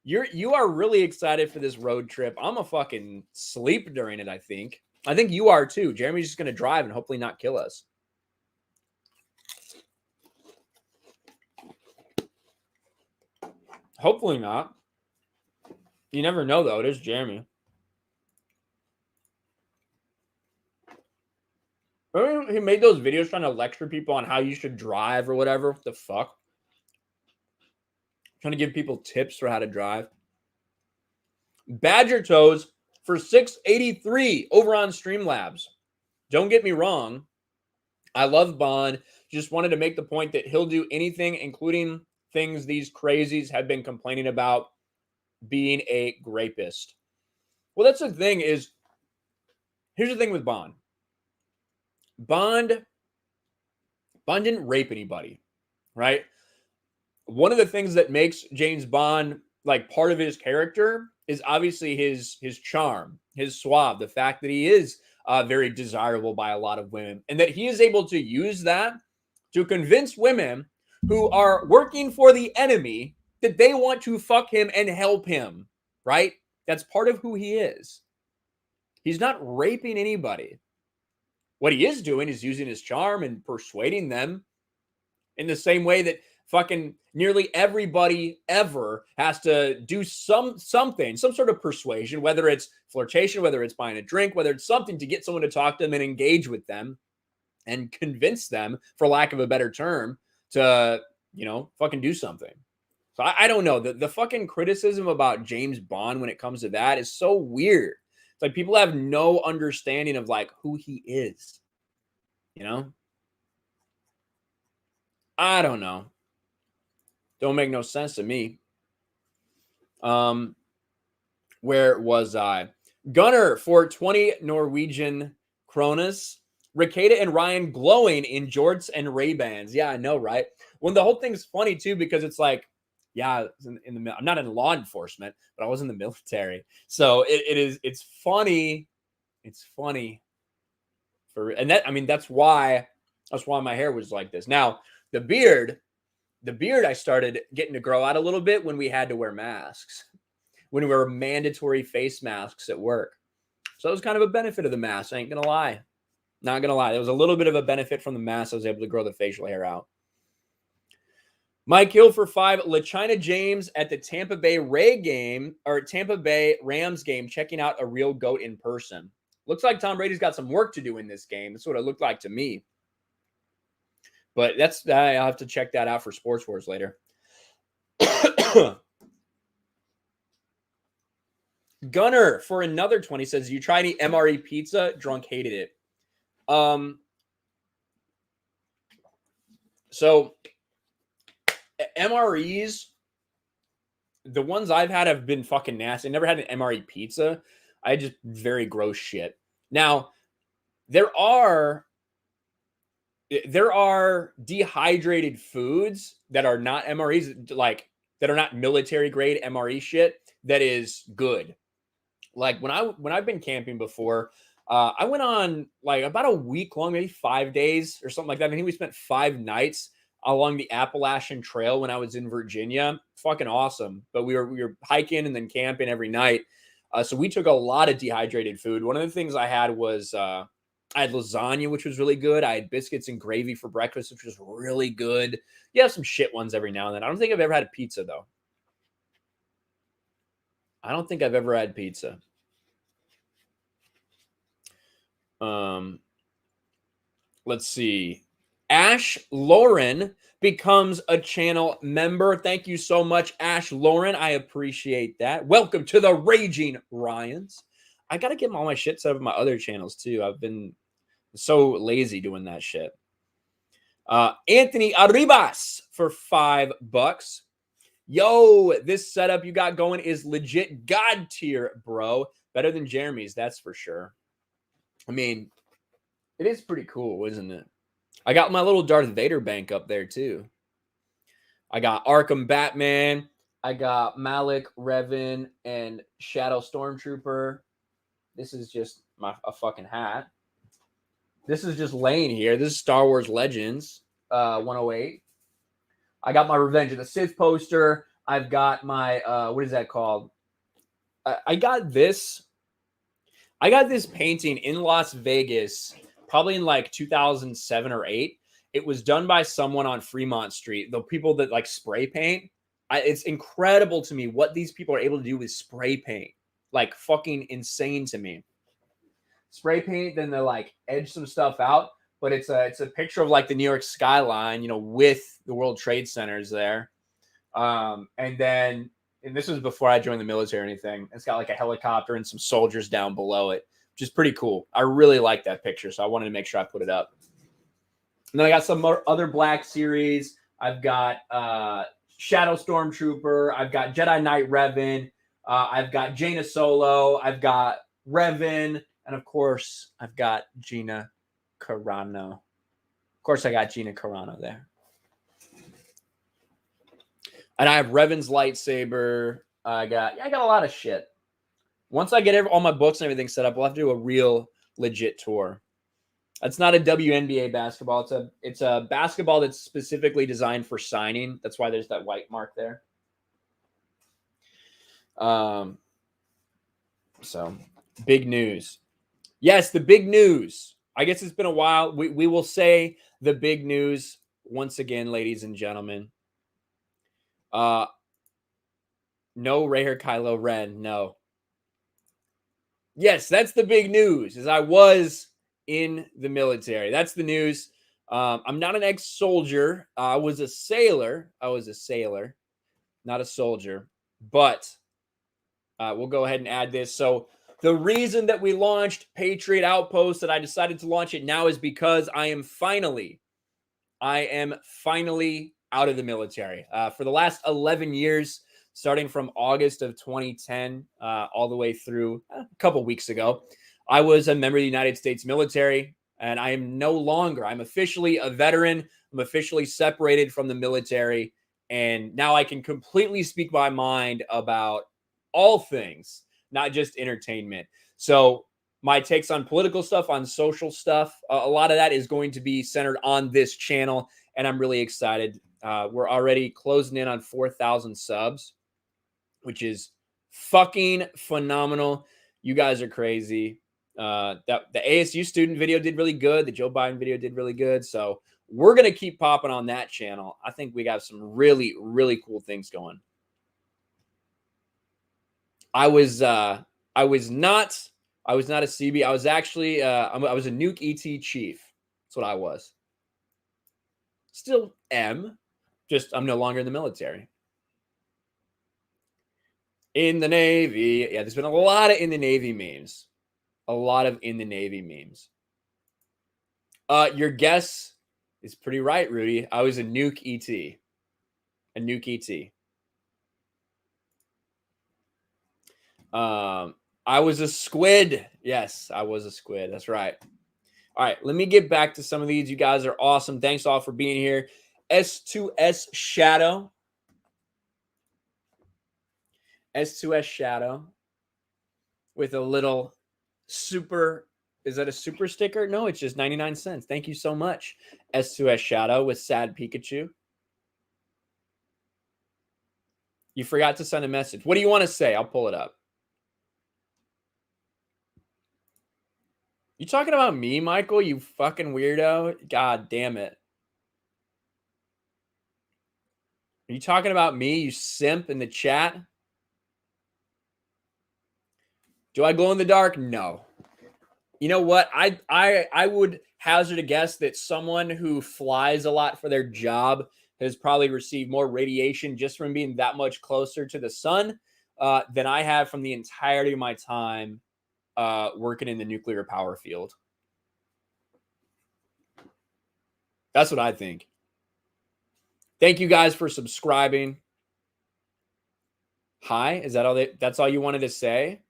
You are really excited for this road trip. I'm a fucking sleep during it, I think. I think you are too. Jeremy's just going to drive and hopefully not kill us. Hopefully not. You never know, though. It is Jeremy. Remember he made those videos trying to lecture people on how you should drive or whatever? What the fuck? Trying to give people tips for how to drive. Badger Toes for $6.83 over on Streamlabs. Don't get me wrong. I love Bond. Just wanted to make the point that he'll do anything, including things these crazies have been complaining about, being a rapist. Well, that's the thing is, here's the thing with Bond. Bond didn't rape anybody, right? One of the things that makes James Bond like part of his character is obviously his charm, his suave, the fact that he is very desirable by a lot of women, and that he is able to use that to convince women who are working for the enemy that they want to fuck him and help him, right? That's part of who he is. He's not raping anybody. What he is doing is using his charm and persuading them in the same way that fucking nearly everybody ever has to do something, some sort of persuasion, whether it's flirtation, whether it's buying a drink, whether it's something to get someone to talk to them and engage with them and convince them, for lack of a better term, to, fucking do something. So I don't know. The fucking criticism about James Bond when it comes to that is so weird. It's like people have no understanding of like who he is, I don't know. Don't make no sense to me. Where was I? Gunner for 20 Norwegian kronas. Ricada and Ryan glowing in jorts and Ray-Bans. Yeah, I know, right? When the whole thing's funny too, because it's like, yeah, in the I'm not in law enforcement, but I was in the military. So it's funny. It's funny. That's why my hair was like this. Now, the beard I started getting to grow out a little bit when we had to wear masks, when we were mandatory face masks at work. So it was kind of a benefit of the mask. I ain't going to lie. Not going to lie. There was a little bit of a benefit from the mask. I was able to grow the facial hair out. Mike Hill for 5. LaChina James at the Tampa Bay Rams game, checking out a real GOAT in person. Looks like Tom Brady's got some work to do in this game. That's what it looked like to me. But I'll have to check that out for Sports Wars later. Gunner for another 20 says, you try any MRE pizza? Drunk hated it. So MREs, the ones I've had have been fucking nasty. I never had an MRE pizza. I had just very gross shit. Now, there are dehydrated foods that are not MREs, like that are not military grade MRE shit that is good. Like when I've been camping before, I went on like about a week long, maybe 5 days or something like that. I think we spent 5 nights along the Appalachian Trail when I was in Virginia. Fucking awesome. But we were hiking and then camping every night. So we took a lot of dehydrated food. One of the things I had was I had lasagna, which was really good. I had biscuits and gravy for breakfast, which was really good. You have some shit ones every now and then. I don't think I've ever had a pizza, though. I don't think I've ever had pizza. Let's see. Ash Lauren becomes a channel member. Thank you so much, Ash Lauren. I appreciate that. Welcome to the Raging Ryans. I got to get all my shit set up on my other channels, too. I've been so lazy doing that shit. Anthony Arribas for $5. Yo, this setup you got going is legit God tier, bro. Better than Jeremy's, that's for sure. I mean, it is pretty cool, isn't it? I got my little Darth Vader bank up there, too. I got Arkham Batman. I got Malik, Revan, and Shadow Stormtrooper. This is just a fucking hat. This is just laying here. This is Star Wars Legends 108. I got my Revenge of the Sith poster. I've got my, what is that called? I got this painting in Las Vegas, probably in like 2007 or 8. It was done by someone on Fremont Street. The people that like spray paint. It's incredible to me what these people are able to do with spray paint. Like fucking insane to me. Spray paint, then they like edge some stuff out. But it's a picture of like the New York skyline, with the World Trade Centers there. And this was before I joined the military or anything. It's got like a helicopter and some soldiers down below it, which is pretty cool. I really like that picture, so I wanted to make sure I put it up. And then I got some more other Black series. I've got Shadow Stormtrooper. I've got Jedi Knight Revan. I've got Jaina Solo. I've got Revan. And of course, I've got Gina Carano. Of course, I got Gina Carano there. And I have Revan's lightsaber. I got a lot of shit. Once I get all my books and everything set up, we'll have to do a real legit tour. It's not a WNBA basketball. It's a basketball that's specifically designed for signing. That's why there's that white mark there. So big news. Yes, the big news. I guess it's been a while. We will say the big news once again, ladies and gentlemen. No Rhaegar Kylo Ren. No. Yes, that's the big news. Is I was in the military. That's the news. I'm not an ex-soldier. I was a sailor. Not a soldier. But we'll go ahead and add this. So the reason that we launched Patriot Outpost, that I decided to launch it now, is because I am finally out of the military. For the last 11 years, starting from August of 2010 all the way through a couple weeks ago, I was a member of the United States military, and I am no longer. I'm officially a veteran. I'm officially separated from the military, and now I can completely speak my mind about all things, not just entertainment. So my takes on political stuff, on social stuff, a lot of that is going to be centered on this channel, and I'm really excited. We're already closing in on 4,000 subs, which is fucking phenomenal. You guys are crazy. The ASU student video did really good. The Joe Biden video did really good. So we're going to keep popping on that channel. I think we got some really, really cool things going. I was not a CB. I was actually, I was a nuke ET chief. That's what I was. Still am. Just I'm no longer in the military. In the Navy. Yeah, there's been a lot of in the Navy memes. Your guess is pretty right, Rudy. I was a nuke ET. I was a squid. Yes, I was a squid. That's right. All right, let me get back to some of these. You guys are awesome. Thanks all for being here. S2S Shadow. S2S Shadow with a little super. Is that a super sticker? No, it's just 99 cents. Thank you so much. S2S Shadow with Sad Pikachu. You forgot to send a message. What do you want to say? I'll pull it up. You talking about me, Michael? You fucking weirdo. God damn it. Are you talking about me, you simp in the chat? Do I glow in the dark? No. You know what? I would hazard a guess that someone who flies a lot for their job has probably received more radiation just from being that much closer to the sun than I have from the entirety of my time working in the nuclear power field. That's what I think. Thank you guys for subscribing. Hi, is that all? That's all you wanted to say?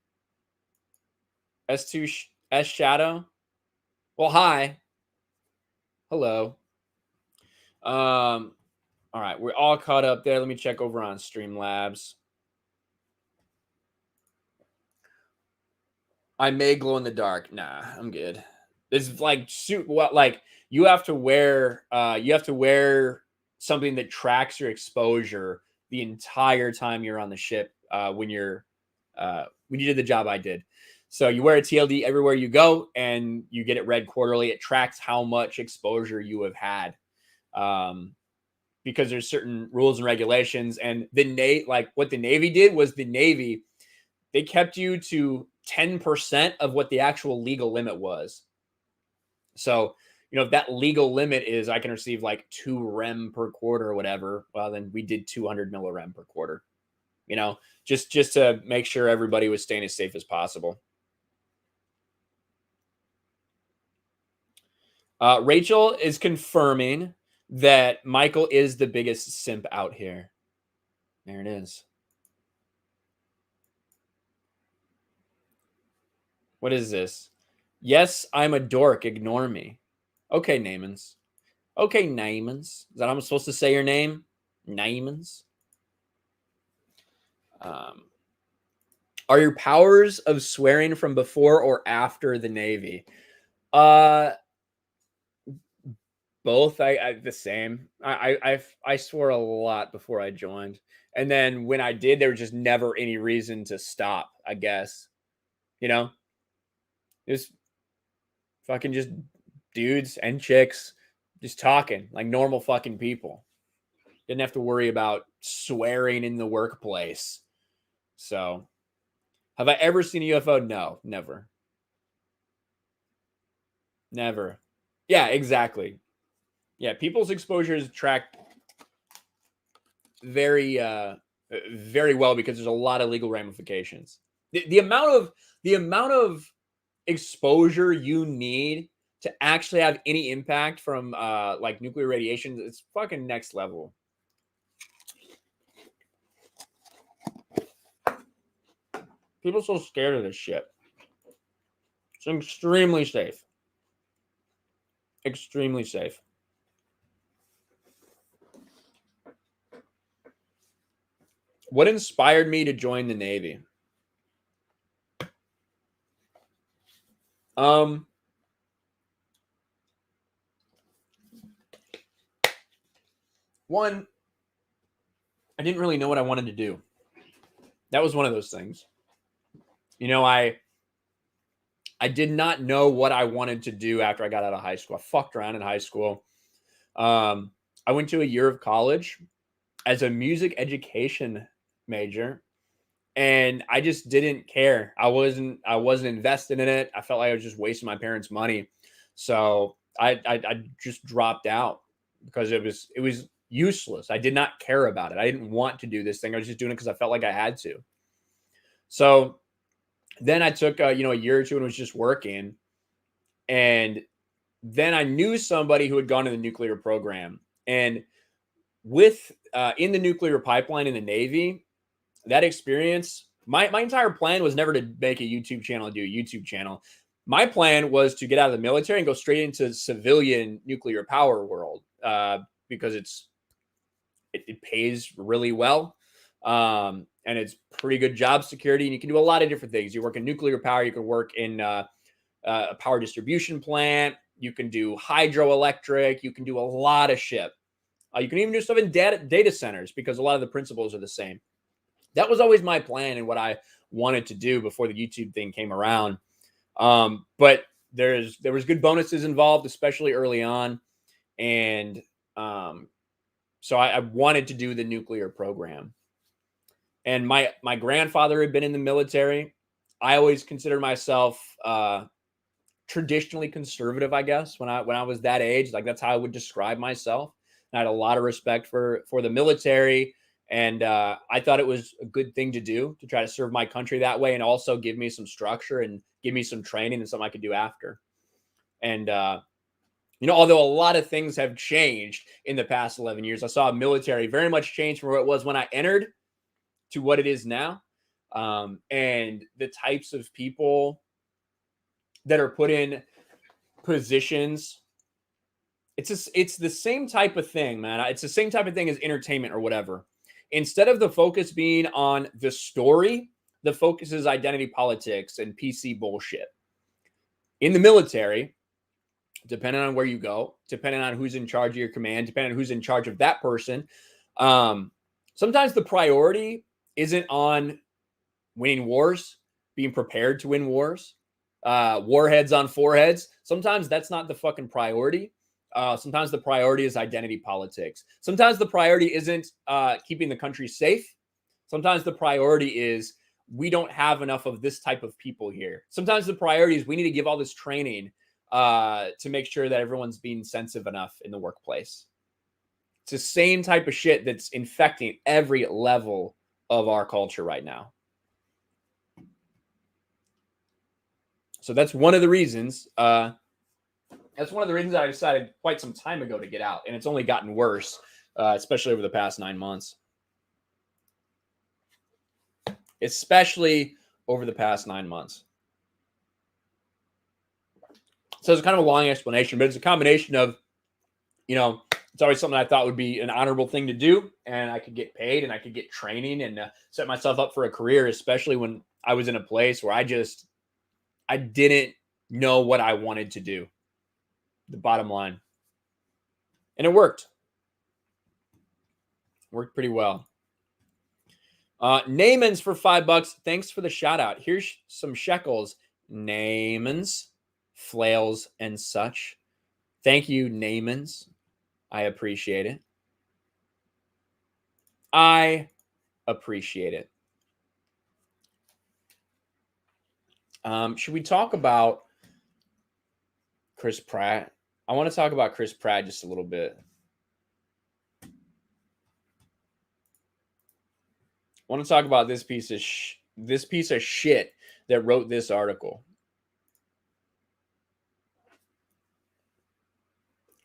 S2S Shadow. Well, hi. Hello. All right, we're all caught up there. Let me check over on Streamlabs. I may glow in the dark. Nah, I'm good. It's like you have to wear something that tracks your exposure the entire time you're on the ship when you did the job I did. So you wear a TLD everywhere you go, and you get it read quarterly. It tracks how much exposure you have had, because there's certain rules and regulations. And what the Navy did was they kept you to 10% of what the actual legal limit was. So you know, if that legal limit is I can receive like 2 rem per quarter or whatever, well, then we did 200 millirem per quarter, you know, just to make sure everybody was staying as safe as possible. Rachel is confirming that Michael is the biggest simp out here. There it is. What is this? Yes, I'm a dork. Ignore me. Okay, Namans. Okay, Namans. Is that how I'm supposed to say your name? Namans. Are your powers of swearing from before or after the Navy? Both. I the same. I swore a lot before I joined, and then when I did, there was just never any reason to stop. I guess, you know, just fucking just dudes and chicks just talking like normal fucking people. Didn't have to worry about swearing in the workplace. So, have I ever seen a UFO? No, never. Never. Yeah, exactly. Yeah, people's exposures track very very well because there's a lot of legal ramifications. The amount of exposure you need to actually have any impact from like nuclear radiation, it's fucking next level. People are so scared of this shit. It's extremely safe. Extremely safe. What inspired me to join the Navy? One, I didn't really know what I wanted to do. That was one of those things. You know, I did not know what I wanted to do after I got out of high school. I fucked around in high school. I went to a year of college as a music education major, and I just didn't care. I wasn't invested in it. I felt like I was just wasting my parents' money. So I just dropped out because it was useless. I did not care about it. I didn't want to do this thing. I was just doing it because I felt like I had to. So then I took a year or two and was just working. And then I knew somebody who had gone to the nuclear program. And with in the nuclear pipeline in the Navy, that experience, my entire plan was never to make a YouTube channel and do a YouTube channel. My plan was to get out of the military and go straight into civilian nuclear power world because it pays really well. And it's pretty good job security. And you can do a lot of different things. You work in nuclear power. You can work in a power distribution plant. You can do hydroelectric. You can do a lot of shit. You can even do stuff in data centers because a lot of the principles are the same. That was always my plan and what I wanted to do before the YouTube thing came around. But there was good bonuses involved, especially early on. And so I wanted to do the nuclear program. And my grandfather had been in the military. I always considered myself traditionally conservative, I guess, when I was that age. Like, that's how I would describe myself. And I had a lot of respect for the military. And I thought it was a good thing to do, to try to serve my country that way and also give me some structure and give me some training and something I could do after. And, although a lot of things have changed in the past 11 years, I saw military very much change from where it was when I entered to what it is now. And the types of people that are put in positions, it's the same type of thing, man. It's the same type of thing as entertainment or whatever. Instead of the focus being on the story, the focus is identity politics and PC bullshit. In the military, depending on where you go, depending on who's in charge of your command, depending on who's in charge of that person, sometimes the priority isn't on winning wars, being prepared to win wars, warheads on foreheads. Sometimes that's not the fucking priority. Sometimes the priority is identity politics. Sometimes the priority isn't keeping the country safe. Sometimes the priority is we don't have enough of this type of people here. Sometimes the priority is we need to give all this training to make sure that everyone's being sensitive enough in the workplace. It's the same type of shit that's infecting every level of our culture right now. So that's one of the reasons. That's one of the reasons I decided quite some time ago to get out, and it's only gotten worse, especially over the past 9 months. Especially over the past 9 months. So it's kind of a long explanation, but it's a combination of, you know, it's always something I thought would be an honorable thing to do, and I could get paid and I could get training and set myself up for a career, especially when I was in a place where I didn't know what I wanted to do. The bottom line. And it worked. Worked pretty well. Naymans for $5. Thanks for the shout out. Here's some shekels. Naymans, flails, and such. Thank you, Naymans. I appreciate it. I appreciate it. Should we talk about Chris Pratt? I want to talk about Chris Pratt just a little bit. I want to talk about this piece of shit that wrote this article.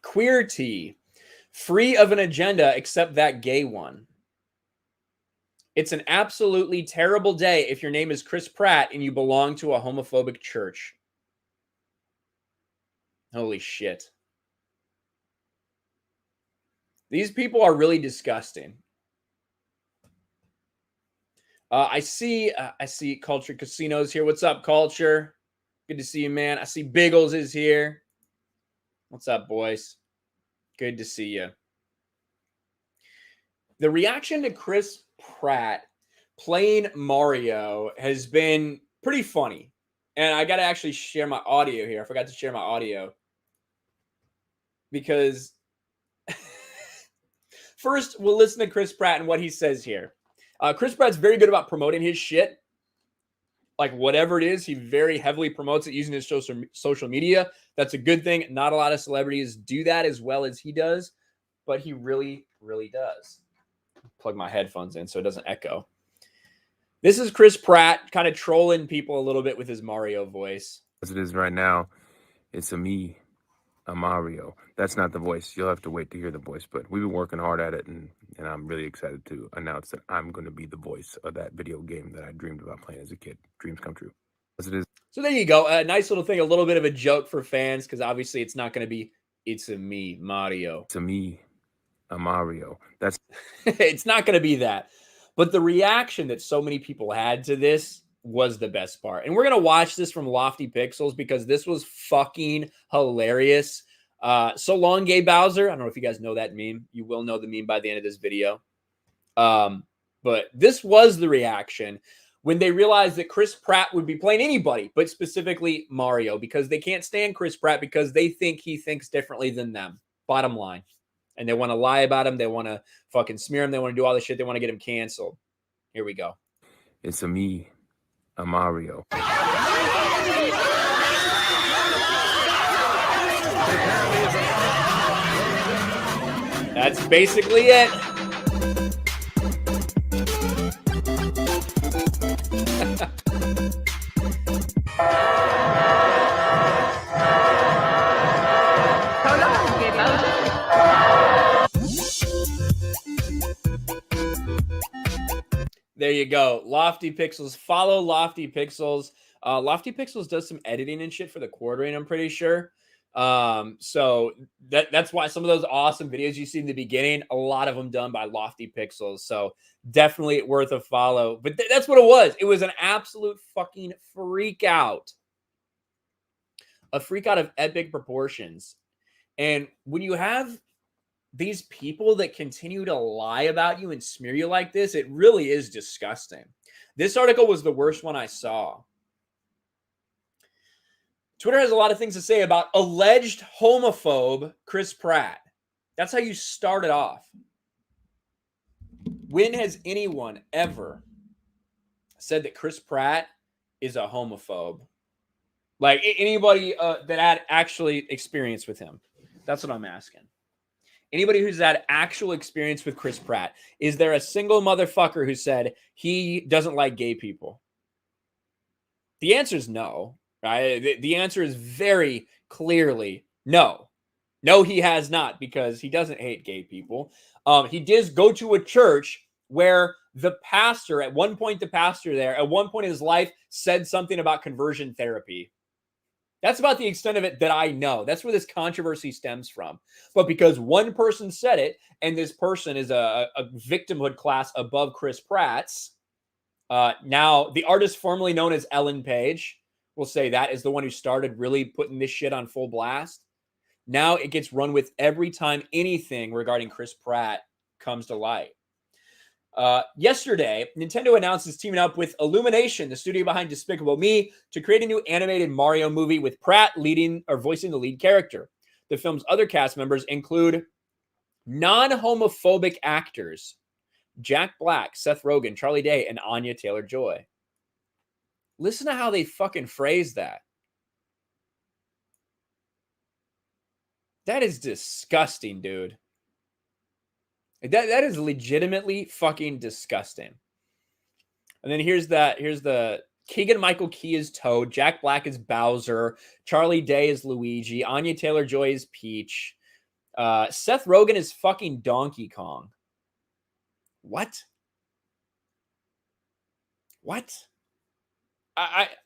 Queer tea, free of an agenda except that gay one. It's an absolutely terrible day if your name is Chris Pratt and you belong to a homophobic church. Holy shit. These people are really disgusting. I see Culture Casinos here. What's up, Culture? Good to see you, man. I see Biggles is here. What's up, boys? Good to see you. The reaction to Chris Pratt playing Mario has been pretty funny. And I got to actually share my audio here. I forgot to share my audio. Because first, we'll listen to Chris Pratt and what he says here. Chris Pratt's very good about promoting his shit. Like whatever it is, he very heavily promotes it using his social media. That's a good thing. Not a lot of celebrities do that as well as he does, but he really, really does. Plug my headphones in so it doesn't echo. This is Chris Pratt kind of trolling people a little bit with his Mario voice. As it is right now, it's a Mario. That's not the voice. You'll have to wait to hear the voice, but we've been working hard at it, and I'm really excited to announce that I'm going to be the voice of that video game that I dreamed about playing as a kid. Dreams come true. As it is. So there you go. A nice little thing, a little bit of a joke for fans, because obviously it's not going to be, it's a me, Mario. It's a Mario. That's it's not going to be that. But the reaction that so many people had to this was the best part. And we're going to watch this from Lofty Pixels because this was fucking hilarious. So long, Gay Bowser. I don't know if you guys know that meme. You will know the meme by the end of this video. But this was the reaction when they realized that Chris Pratt would be playing anybody, but specifically Mario, because they can't stand Chris Pratt because they think he thinks differently than them. Bottom line. And they want to lie about him. They want to fucking smear him. They want to do all this shit. They want to get him canceled. Here we go. It's a Mario. That's basically it. There you go. Lofty Pixels. Follow Lofty Pixels. Lofty Pixels does some editing and shit for the quartering, I'm pretty sure. So that's why some of those awesome videos you see in the beginning, a lot of them done by Lofty Pixels. So definitely worth a follow. But that's what it was. It was an absolute fucking freak out. A freak out of epic proportions. And when you have these people that continue to lie about you and smear you like this, it really is disgusting. This article was the worst one I saw. Twitter has a lot of things to say about alleged homophobe Chris Pratt. That's how you start it off. When has anyone ever said that Chris Pratt is a homophobe? Like anybody that had actually experience with him. That's what I'm asking. Anybody who's had actual experience with Chris Pratt, is there a single motherfucker who said he doesn't like gay people? The answer is no, right? The answer is very clearly no. No, he has not, because he doesn't hate gay people. He does go to a church where the pastor, at one point in his life, said something about conversion therapy. That's about the extent of it that I know. That's where this controversy stems from. But because one person said it, and this person is a victimhood class above Chris Pratt's, now the artist formerly known as Ellen Page, we'll say that is the one who started really putting this shit on full blast. Now it gets run with every time anything regarding Chris Pratt comes to light. Yesterday, Nintendo announced it's teaming up with Illumination, the studio behind Despicable Me, to create a new animated Mario movie with Pratt voicing the lead character. The film's other cast members include non-homophobic actors Jack Black, Seth Rogen, Charlie Day, and Anya Taylor-Joy. Listen to how they fucking phrase that. That is disgusting, dude. That is legitimately fucking disgusting. And then here's the Keegan-Michael Key is Toad, Jack Black is Bowser, Charlie Day is Luigi, Anya Taylor-Joy is Peach, Seth Rogen is fucking Donkey Kong. What?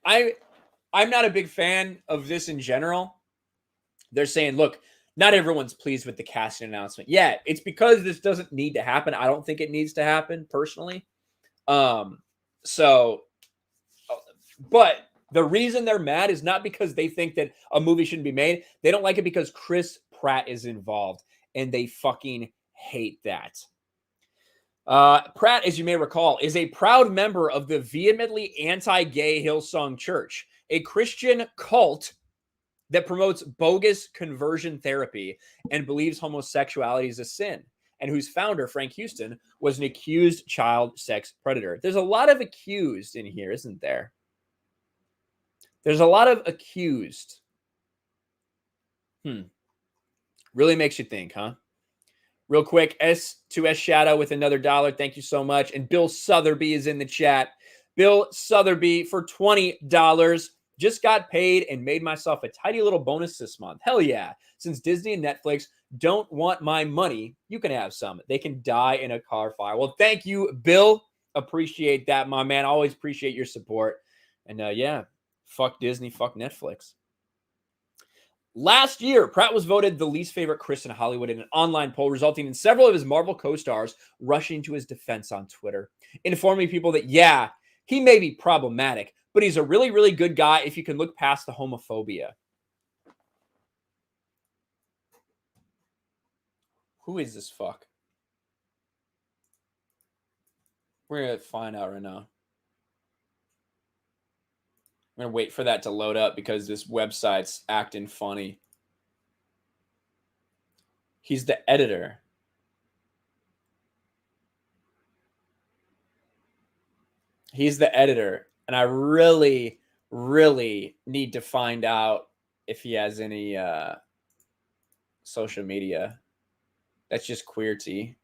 I'm not a big fan of this in general. They're saying, look, not everyone's pleased with the casting announcement. Yeah, it's because this doesn't need to happen. I don't think it needs to happen personally. But the reason they're mad is not because they think that a movie shouldn't be made. They don't like it because Chris Pratt is involved, and they fucking hate that. Pratt, as you may recall, is a proud member of the vehemently anti-gay Hillsong Church, a Christian cult that promotes bogus conversion therapy and believes homosexuality is a sin, and whose founder, Frank Houston, was an accused child sex predator. There's a lot of accused in here, isn't there? There's a lot of accused. Really makes you think, huh? Real quick, S2S Shadow with another $1. Thank you so much. And Bill Sotheby is in the chat. Bill Sotheby for $20. Just got paid and made myself a tidy little bonus this month. Hell yeah. Since Disney and Netflix don't want my money, you can have some. They can die in a car fire. Well, thank you, Bill. Appreciate that, my man. Always appreciate your support. And yeah, fuck Disney, fuck Netflix. Last year, Pratt was voted the least favorite Chris in Hollywood in an online poll, resulting in several of his Marvel co-stars rushing to his defense on Twitter, informing people that, yeah, he may be problematic, but he's a really, really good guy if you can look past the homophobia. Who is this fuck? We're going to find out right now. I'm going to wait for that to load up because this website's acting funny. He's the editor. He's the editor. And I really, really need to find out if he has any social media. That's just Queer Tea.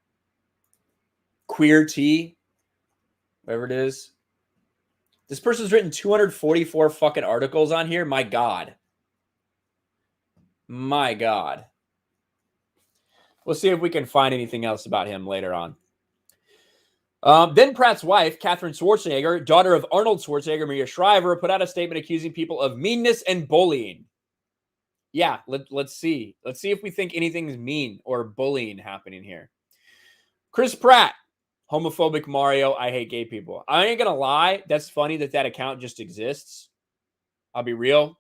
Queer Tea. Whatever it is. This person's written 244 fucking articles on here. My God. My God. We'll see if we can find anything else about him later on. Then Pratt's wife, Catherine Schwarzenegger, daughter of Arnold Schwarzenegger, Maria Shriver, put out a statement accusing people of meanness and bullying. Yeah, let's see. Let's see if we think anything's mean or bullying happening here. Chris Pratt. Homophobic Mario, I hate gay people. I ain't gonna lie. That's funny that account just exists. I'll be real.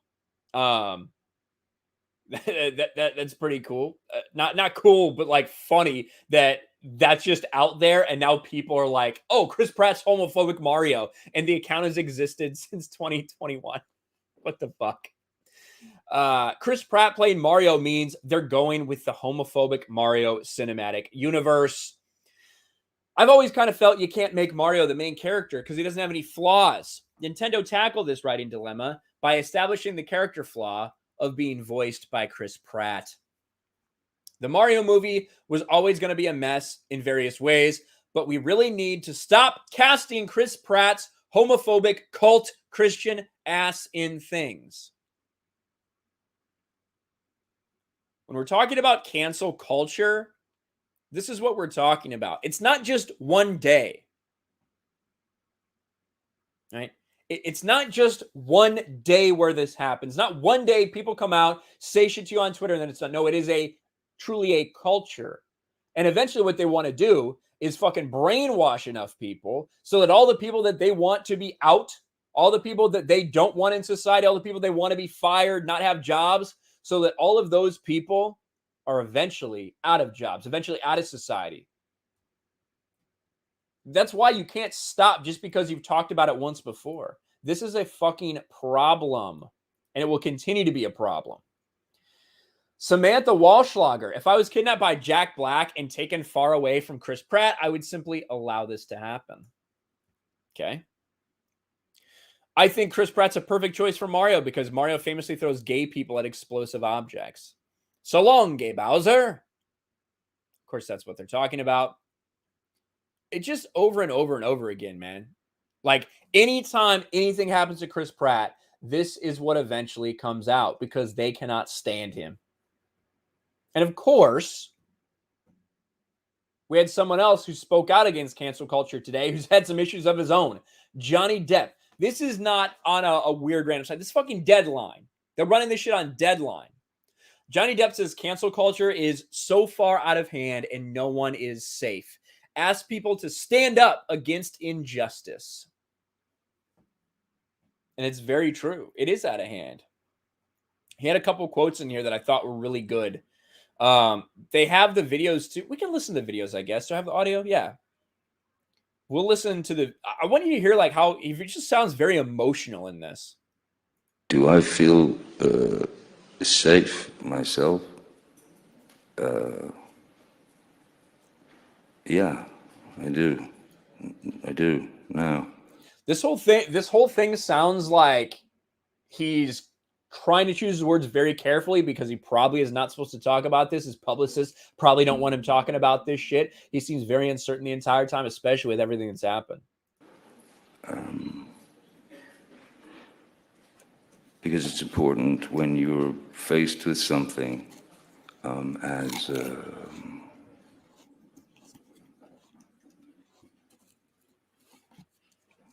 That's pretty cool. Not cool, but like funny that that's just out there. And now people are like, oh, Chris Pratt's homophobic Mario. And the account has existed since 2021. What the fuck? Chris Pratt playing Mario means they're going with the homophobic Mario cinematic universe. I've always kind of felt you can't make Mario the main character because he doesn't have any flaws. Nintendo tackled this writing dilemma by establishing the character flaw of being voiced by Chris Pratt. The Mario movie was always going to be a mess in various ways, but we really need to stop casting Chris Pratt's homophobic cult Christian ass in things. When we're talking about cancel culture, this is what we're talking about. It's not just one day, right? It's not just one day where this happens. Not one day people come out, say shit to you on Twitter, and then it's done. No, it is truly a culture. And eventually what they want to do is fucking brainwash enough people so that all the people that they want to be out, all the people that they don't want in society, all the people they want to be fired, not have jobs, so that all of those people are eventually out of jobs, eventually out of society. That's why you can't stop just because you've talked about it once before. This is a fucking problem, and it will continue to be a problem. Samantha Walschlager. If I was kidnapped by Jack Black and taken far away from Chris Pratt, I would simply allow this to happen. Okay. I think Chris Pratt's a perfect choice for Mario because Mario famously throws gay people at explosive objects. So long, gay Bowser. Of course, that's what they're talking about. It's just over and over and over again, man. Like, anytime anything happens to Chris Pratt, this is what eventually comes out because they cannot stand him. And of course, we had someone else who spoke out against cancel culture today who's had some issues of his own. Johnny Depp. This is not on a weird random site. This is fucking Deadline. They're running this shit on Deadline. Johnny Depp says cancel culture is so far out of hand and no one is safe. Ask people to stand up against injustice. And it's very true. It is out of hand. He had a couple quotes in here that I thought were really good. They have the videos too. We can listen to the videos, I guess. Do I have the audio? Yeah. We'll listen to the... I want you to hear like how he just sounds very emotional in this. Do I feel safe myself? Yeah, I do. I do now. This whole thing sounds like he's trying to choose his words very carefully because he probably is not supposed to talk about this. His publicists probably don't want him talking about this shit. He seems very uncertain the entire time, especially with everything that's happened. Because it's important when you're faced with something as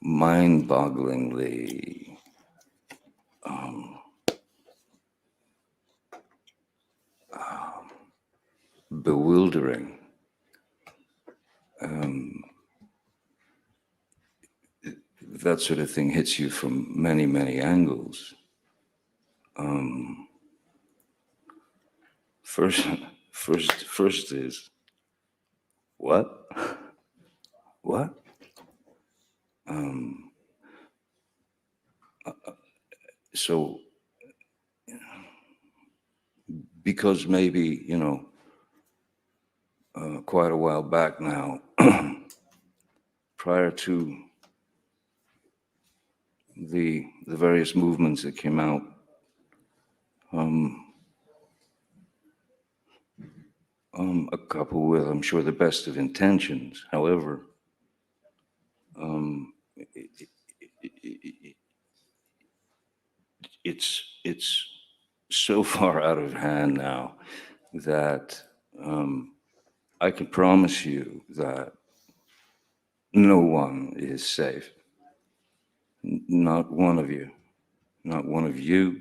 mind-bogglingly bewildering. That sort of thing hits you from many, many angles. First is what? What? So, because maybe, you know, quite a while back now, prior to the various movements that came out, a couple with, I'm sure, the best of intentions. However, it's so far out of hand now that I can promise you that no one is safe. Not one of you. Not one of you.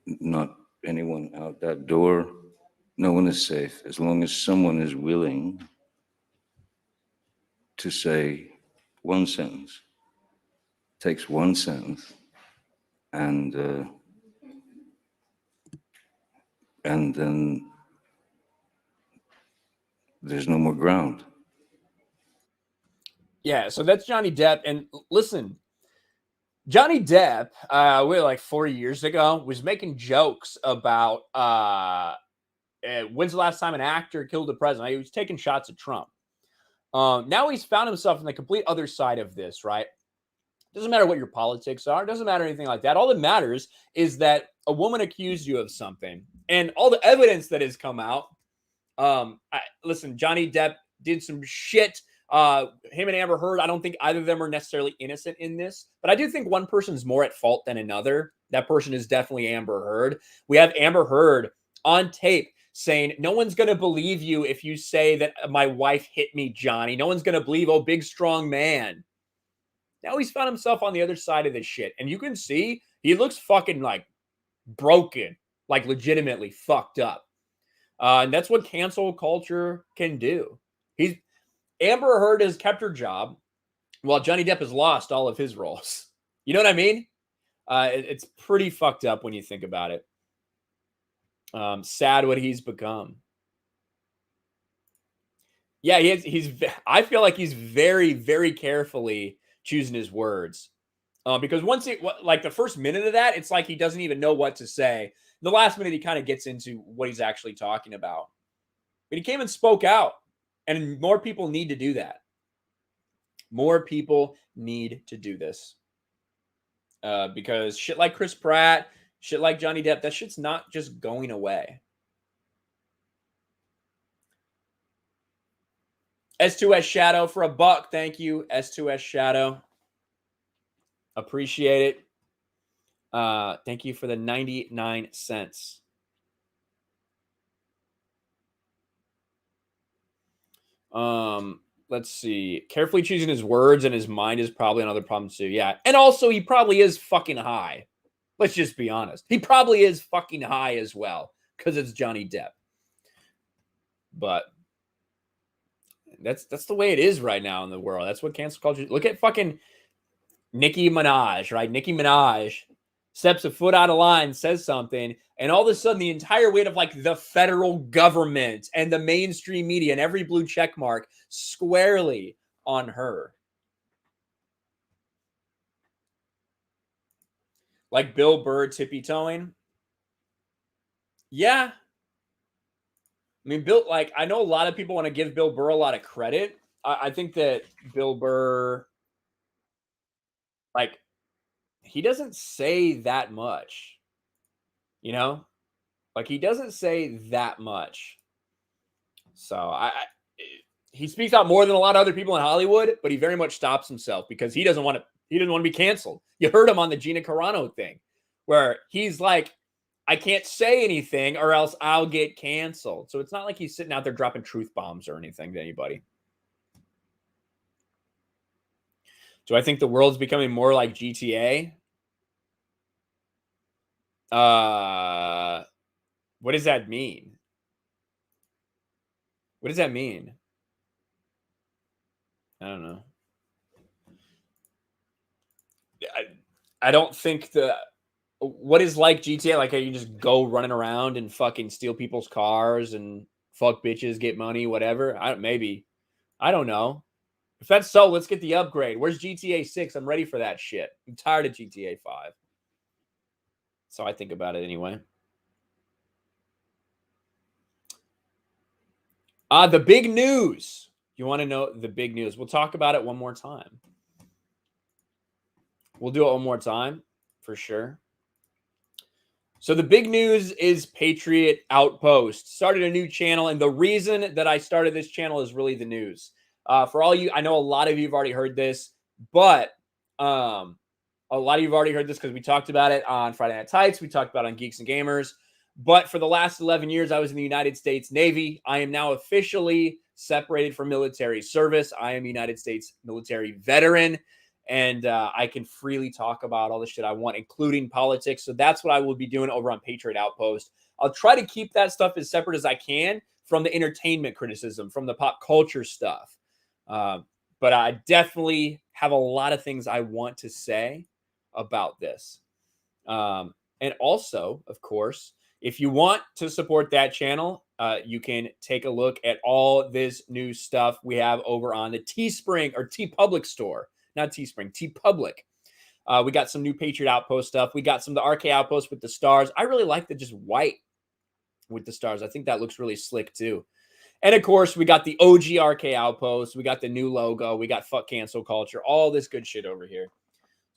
Not anyone out that door. No one is safe as long as someone is willing to say one sentence, takes one sentence, and then there's no more ground. Yeah, so that's Johnny Depp. And listen, Johnny Depp, like 4 years ago, was making jokes about when's the last time an actor killed a president? He was taking shots at Trump. Now he's found himself on the complete other side of this, right? Doesn't matter what your politics are. Doesn't matter anything like that. All that matters is that a woman accused you of something, and all the evidence that has come out. Listen, Johnny Depp did some shit. Him and Amber Heard, I don't think either of them are necessarily innocent in this, but I do think one person's more at fault than another. That person is definitely Amber Heard. We have Amber Heard on tape saying, no one's going to believe you if you say that my wife hit me, Johnny. No one's going to believe, oh, big, strong man. Now he's found himself on the other side of this shit. And you can see he looks fucking like broken, like legitimately fucked up. And that's what cancel culture can do. Amber Heard has kept her job while Johnny Depp has lost all of his roles. You know what I mean? It's pretty fucked up when you think about it. Sad what he's become. Yeah, I feel like he's very, very carefully choosing his words. Because like the first minute of that, it's like he doesn't even know what to say. The last minute, he kind of gets into what he's actually talking about. But he came and spoke out. And more people need to do that. More people need to do this. Because shit like Chris Pratt, shit like Johnny Depp, that shit's not just going away. S2S Shadow for $1. Thank you, S2S Shadow. Appreciate it. Thank you for the 99 cents. Let's see. Carefully choosing his words and his mind is probably another problem too. Yeah. And also he probably is fucking high. Let's just be honest. He probably is fucking high as well because it's Johnny Depp. But that's the way it is right now in the world. That's what cancel culture. Look at fucking Nicki Minaj, right? Nicki Minaj steps a foot out of line, says something, and all of a sudden the entire weight of like the federal government and the mainstream media and every blue check mark squarely on her. Like Bill Burr tippy-toeing. Yeah. I mean, I know a lot of people want to give Bill Burr a lot of credit. I think that Bill Burr, like, he doesn't say that much, you know? Like, he doesn't say that much. So, he speaks out more than a lot of other people in Hollywood, but he very much stops himself because he doesn't want to be canceled. You heard him on the Gina Carano thing where he's like, I can't say anything or else I'll get canceled. So it's not like he's sitting out there dropping truth bombs or anything to anybody. Do I think the world's becoming more like GTA? What does that mean? What does that mean? I don't know. I don't think what is like GTA? Like, you just go running around and fucking steal people's cars and fuck bitches, get money, whatever. Maybe. I don't know. If that's so, let's get the upgrade. Where's GTA 6? I'm ready for that shit. I'm tired of GTA 5. So I think about it anyway. The big news. You want to know the big news? We'll talk about it one more time. We'll do it one more time for sure. So the big news is Patriot Outpost. Started a new channel, and the reason that I started this channel is really the news. For all you, I know a lot of you have already heard this, but a lot of you have already heard this because we talked about it on Friday Night Tights. We talked about it on Geeks and Gamers. But for the last 11 years, I was in the United States Navy. I am now officially separated from military service. I am a United States military veteran. And I can freely talk about all the shit I want, including politics. So that's what I will be doing over on Patriot Outpost. I'll try to keep that stuff as separate as I can from the entertainment criticism, from the pop culture stuff. But I definitely have a lot of things I want to say about this. And also, of course, if you want to support that channel, you can take a look at all this new stuff we have over on the Teespring or TeePublic store. Not Teespring, TeePublic. We got some new Patriot Outpost stuff. We got some of the RK Outpost with the stars. I really like the just white with the stars. I think that looks really slick too. And of course, we got the OG RK Outpost. We got the new logo. We got fuck cancel culture. All this good shit over here.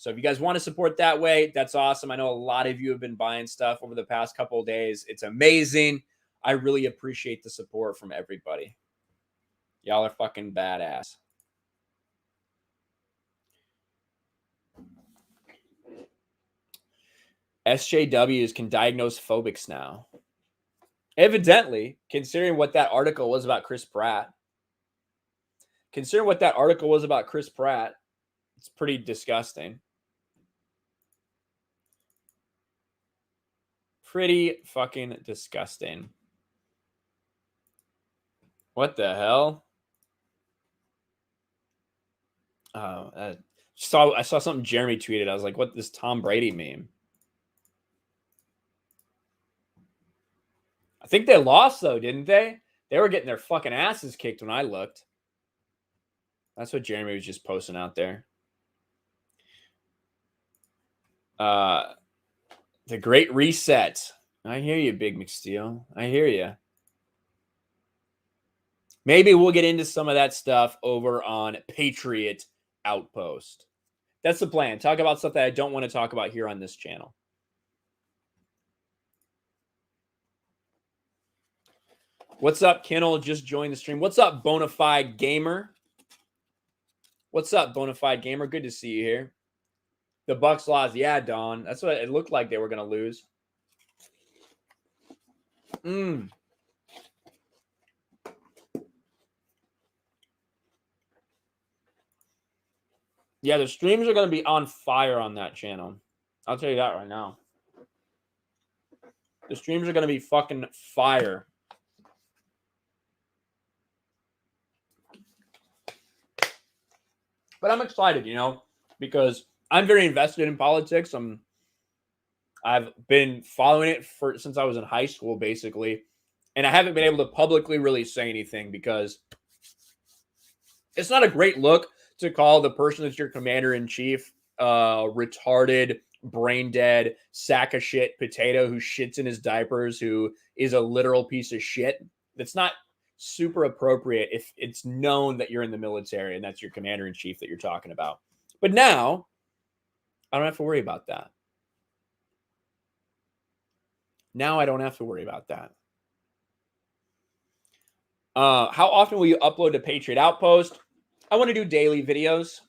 So if you guys want to support that way, that's awesome. I know a lot of you have been buying stuff over the past couple of days. It's amazing. I really appreciate the support from everybody. Y'all are fucking badass. SJWs can diagnose phobics now. Evidently, considering what that article was about Chris Pratt. Considering what that article was about Chris Pratt, it's pretty disgusting. Pretty fucking disgusting. What the hell? Oh, I saw something Jeremy tweeted. I was like, what, this Tom Brady meme? I think they lost, though, didn't they? They were getting their fucking asses kicked when I looked. That's what Jeremy was just posting out there. The Great Reset. I hear you, Big McSteel. I hear you. Maybe we'll get into some of that stuff over on Patriot Outpost. That's the plan. Talk about stuff that I don't want to talk about here on this channel. What's up, Kennel? Just joined the stream. What's up, Bonafide Gamer? What's up, Bonafide Gamer? Good to see you here. The Bucks lost. Yeah, Don. That's what it looked like they were going to lose. Yeah, the streams are going to be on fire on that channel. I'll tell you that right now. The streams are going to be fucking fire. But I'm excited, you know, because I'm very invested in politics. I've been following it since I was in high school, basically. And I haven't been able to publicly really say anything because it's not a great look to call the person that's your commander-in-chief retarded, brain-dead, sack of shit potato who shits in his diapers, who is a literal piece of shit. That's not super appropriate if it's known that you're in the military and that's your commander-in-chief that you're talking about. But now, I don't have to worry about that. Now I don't have to worry about that. How often will you upload to Patriot Outpost? I want to do daily videos.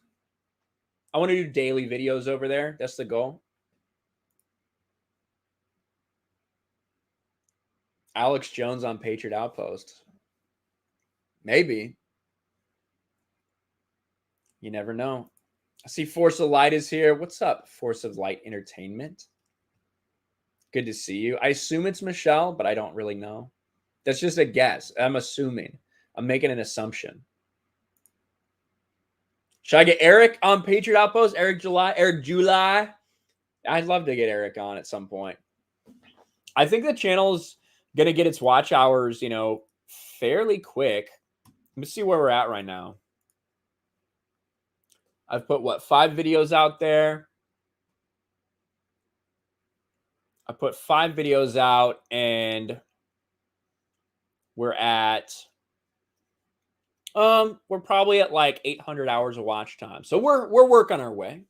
I want to do daily videos over there. That's the goal. Alex Jones on Patriot Outpost. Maybe. You never know. I see Force of Light is here. What's up, Force of Light Entertainment? Good to see you. I assume it's Michelle, but I don't really know. That's just a guess. I'm assuming. I'm making an assumption. Should I get Eric on Patriot Outpost? Eric July? I'd love to get Eric on at some point. I think the channel's going to get its watch hours, you know, fairly quick. Let's see where we're at right now. I've put, what, 5 videos out there? I put 5 videos out, and we're at... we're probably at like 800 hours of watch time. So we're working our way.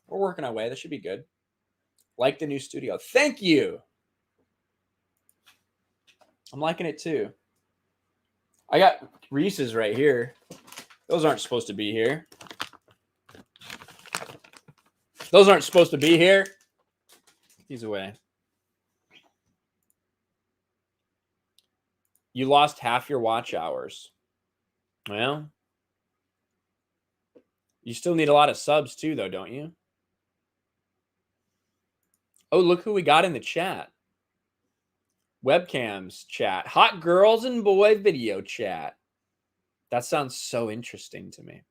We're working our way. That should be good. Like the new studio. Thank you. I'm liking it too. I got Reese's right here. Those aren't supposed to be here. Those aren't supposed to be here. These away. You lost half your watch hours. Well, you still need a lot of subs too, though, don't you? Oh, look who we got in the chat. Webcams chat. Hot girls and boy video chat. That sounds so interesting to me.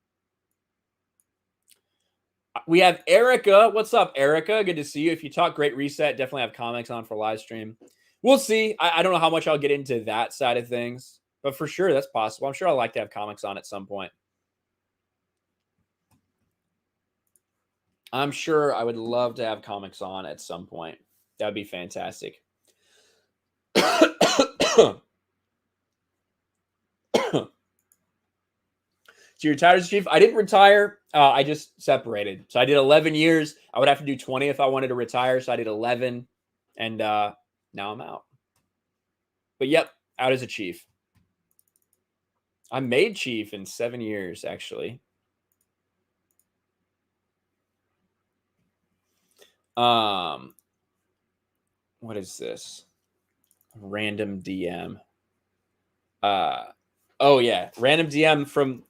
We have Erica. What's up, Erica? Good to see you. If you talk Great Reset, definitely have comics on for live stream. We'll see. I don't know how much I'll get into that side of things. But for sure, that's possible. I'm sure I'd like to have comics on at some point. I'm sure I would love to have comics on at some point. That would be fantastic. So you retired as chief? I didn't retire. I just separated. So I did 11 years. I would have to do 20 if I wanted to retire. So I did 11, and now I'm out. But yep, out as a chief. I made chief in 7 years, actually. What is this? Random DM. Oh yeah, random DM from,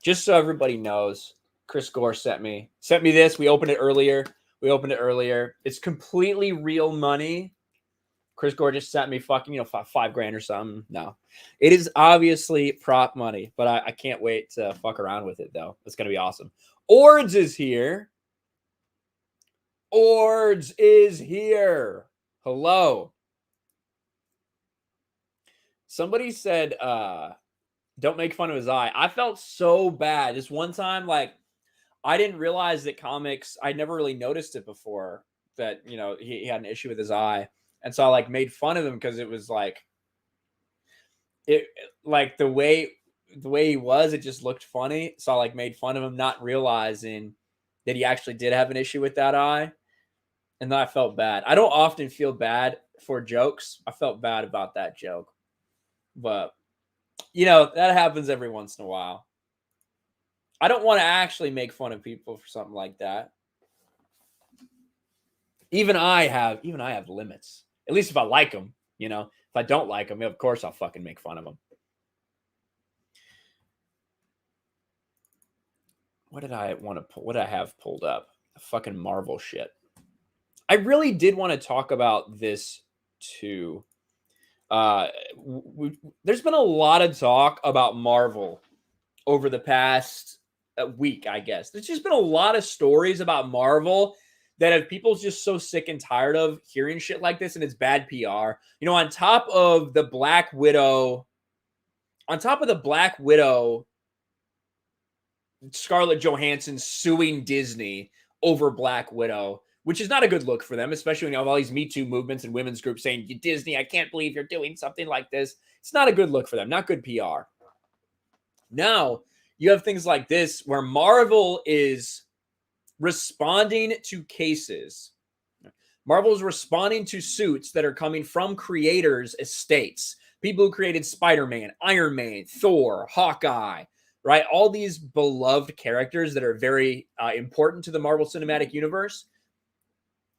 just so everybody knows, Chris Gore sent me this. We opened it earlier. It's completely real money. Chris Gore just sent me fucking, $5,000 or something. No, it is obviously prop money, but I can't wait to fuck around with it though. It's gonna be awesome. Ords is here. Ords is here. Hello. Somebody said, don't make fun of his eye. I felt so bad. This one time, like, I didn't realize that comics, I never really noticed it before, that, he had an issue with his eye. And so I like made fun of him because it was like, the way he was, it just looked funny. So I like made fun of him, not realizing that he actually did have an issue with that eye. And then I felt bad. I don't often feel bad for jokes. I felt bad about that joke. But, that happens every once in a while. I don't want to actually make fun of people for something like that. Even I have limits. At least if I like them, If I don't like them, of course I'll fucking make fun of them. What did I want to pull? What did I have pulled up? Fucking Marvel shit. I really did want to talk about this too. There's been a lot of talk about Marvel over the past week, I guess. There's just been a lot of stories about Marvel that have people just so sick and tired of hearing shit like this, and it's bad PR. On top of the Black Widow, Scarlett Johansson suing Disney over Black Widow, which is not a good look for them, especially when you have all these Me Too movements and women's groups saying, Disney, I can't believe you're doing something like this. It's not a good look for them, not good PR. Now, you have things like this where Marvel is responding to cases. Marvel is responding to suits that are coming from creators' estates. People who created Spider-Man, Iron Man, Thor, Hawkeye, right? All these beloved characters that are very important to the Marvel Cinematic Universe.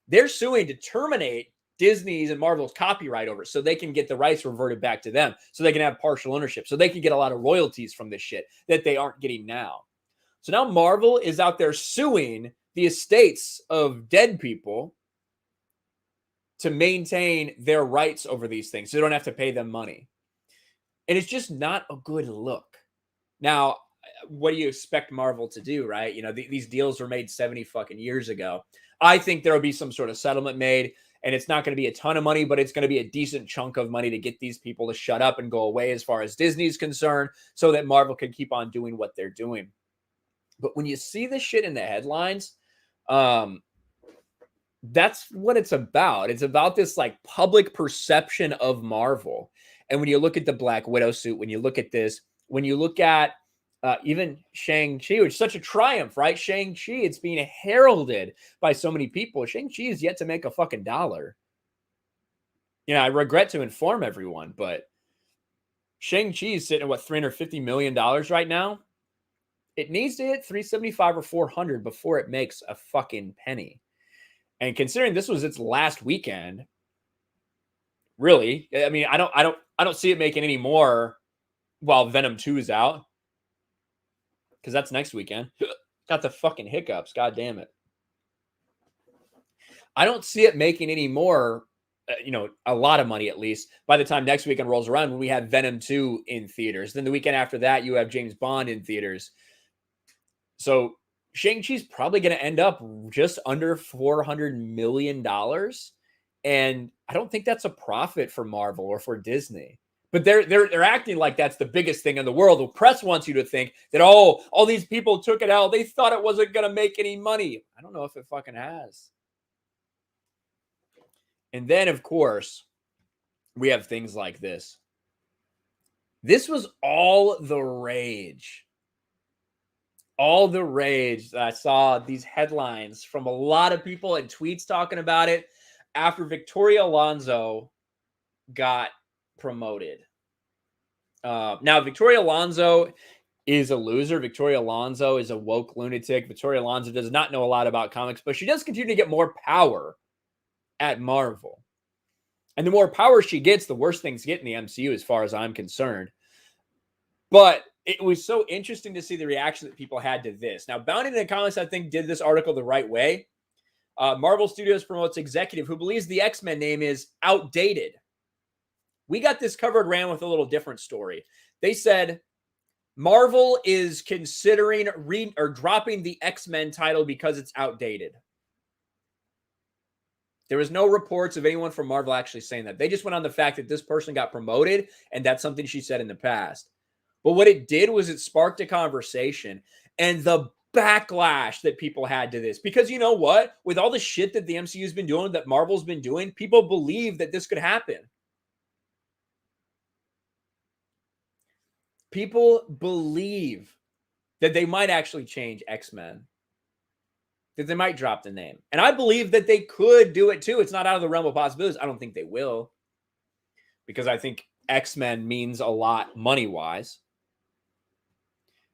They're suing to terminate Disney's and Marvel's copyright over so they can get the rights reverted back to them, so they can have partial ownership, so they can get a lot of royalties from this shit that they aren't getting now. So now Marvel is out there suing the estates of dead people to maintain their rights over these things so they don't have to pay them money. And it's just not a good look. Now, what do you expect Marvel to do, right? These deals were made 70 fucking years ago. I think there will be some sort of settlement made, and it's not going to be a ton of money, but it's going to be a decent chunk of money to get these people to shut up and go away as far as Disney's concerned, so that Marvel can keep on doing what they're doing. But when you see this shit in the headlines, that's what it's about. It's about this like public perception of Marvel. And when you look at the Black Widow suit, when you look at this, when you look at even Shang-Chi, which is such a triumph, right? Shang-Chi, it's being heralded by so many people. Shang-Chi is yet to make a fucking dollar. I regret to inform everyone, but Shang-Chi is sitting at what, $350 million right now? It needs to hit 375 or 400 before it makes a fucking penny. And considering this was its last weekend, really, I mean, I don't see it making any more while Venom 2 is out, because that's next weekend. Got the fucking hiccups. God damn it. I don't see it making any more, a lot of money, at least, by the time next weekend rolls around, when we have Venom 2 in theaters. Then the weekend after that, you have James Bond in theaters. So Shang-Chi's probably going to end up just under $400 million. And I don't think that's a profit for Marvel or for Disney. But they're acting like that's the biggest thing in the world. The press wants you to think that, all these people took it out. They thought it wasn't going to make any money. I don't know if it fucking has. And then, of course, we have things like this. This was all the rage all the rage that I saw these headlines from a lot of people and tweets talking about it after Victoria Alonso got promoted. Now, Victoria Alonso is a loser. Victoria Alonso is a woke lunatic. Victoria Alonso does not know a lot about comics, but she does continue to get more power at Marvel. And the more power she gets, the worse things get in the MCU as far as I'm concerned. But it was so interesting to see the reaction that people had to this. Now, Bounty in the Comics, I think, did this article the right way. Marvel Studios promotes executive who believes the X-Men name is outdated. We got this covered, ran with a little different story. They said Marvel is considering dropping the X-Men title because it's outdated. There was no reports of anyone from Marvel actually saying that. They just went on the fact that this person got promoted, and that's something she said in the past. But what it did was it sparked a conversation and the backlash that people had to this. Because you know what? With all the shit that the MCU has been doing, that Marvel's been doing, people believe that this could happen. People believe that they might actually change X-Men. That they might drop the name. And I believe that they could do it too. It's not out of the realm of possibilities. I don't think they will. Because I think X-Men means a lot money-wise.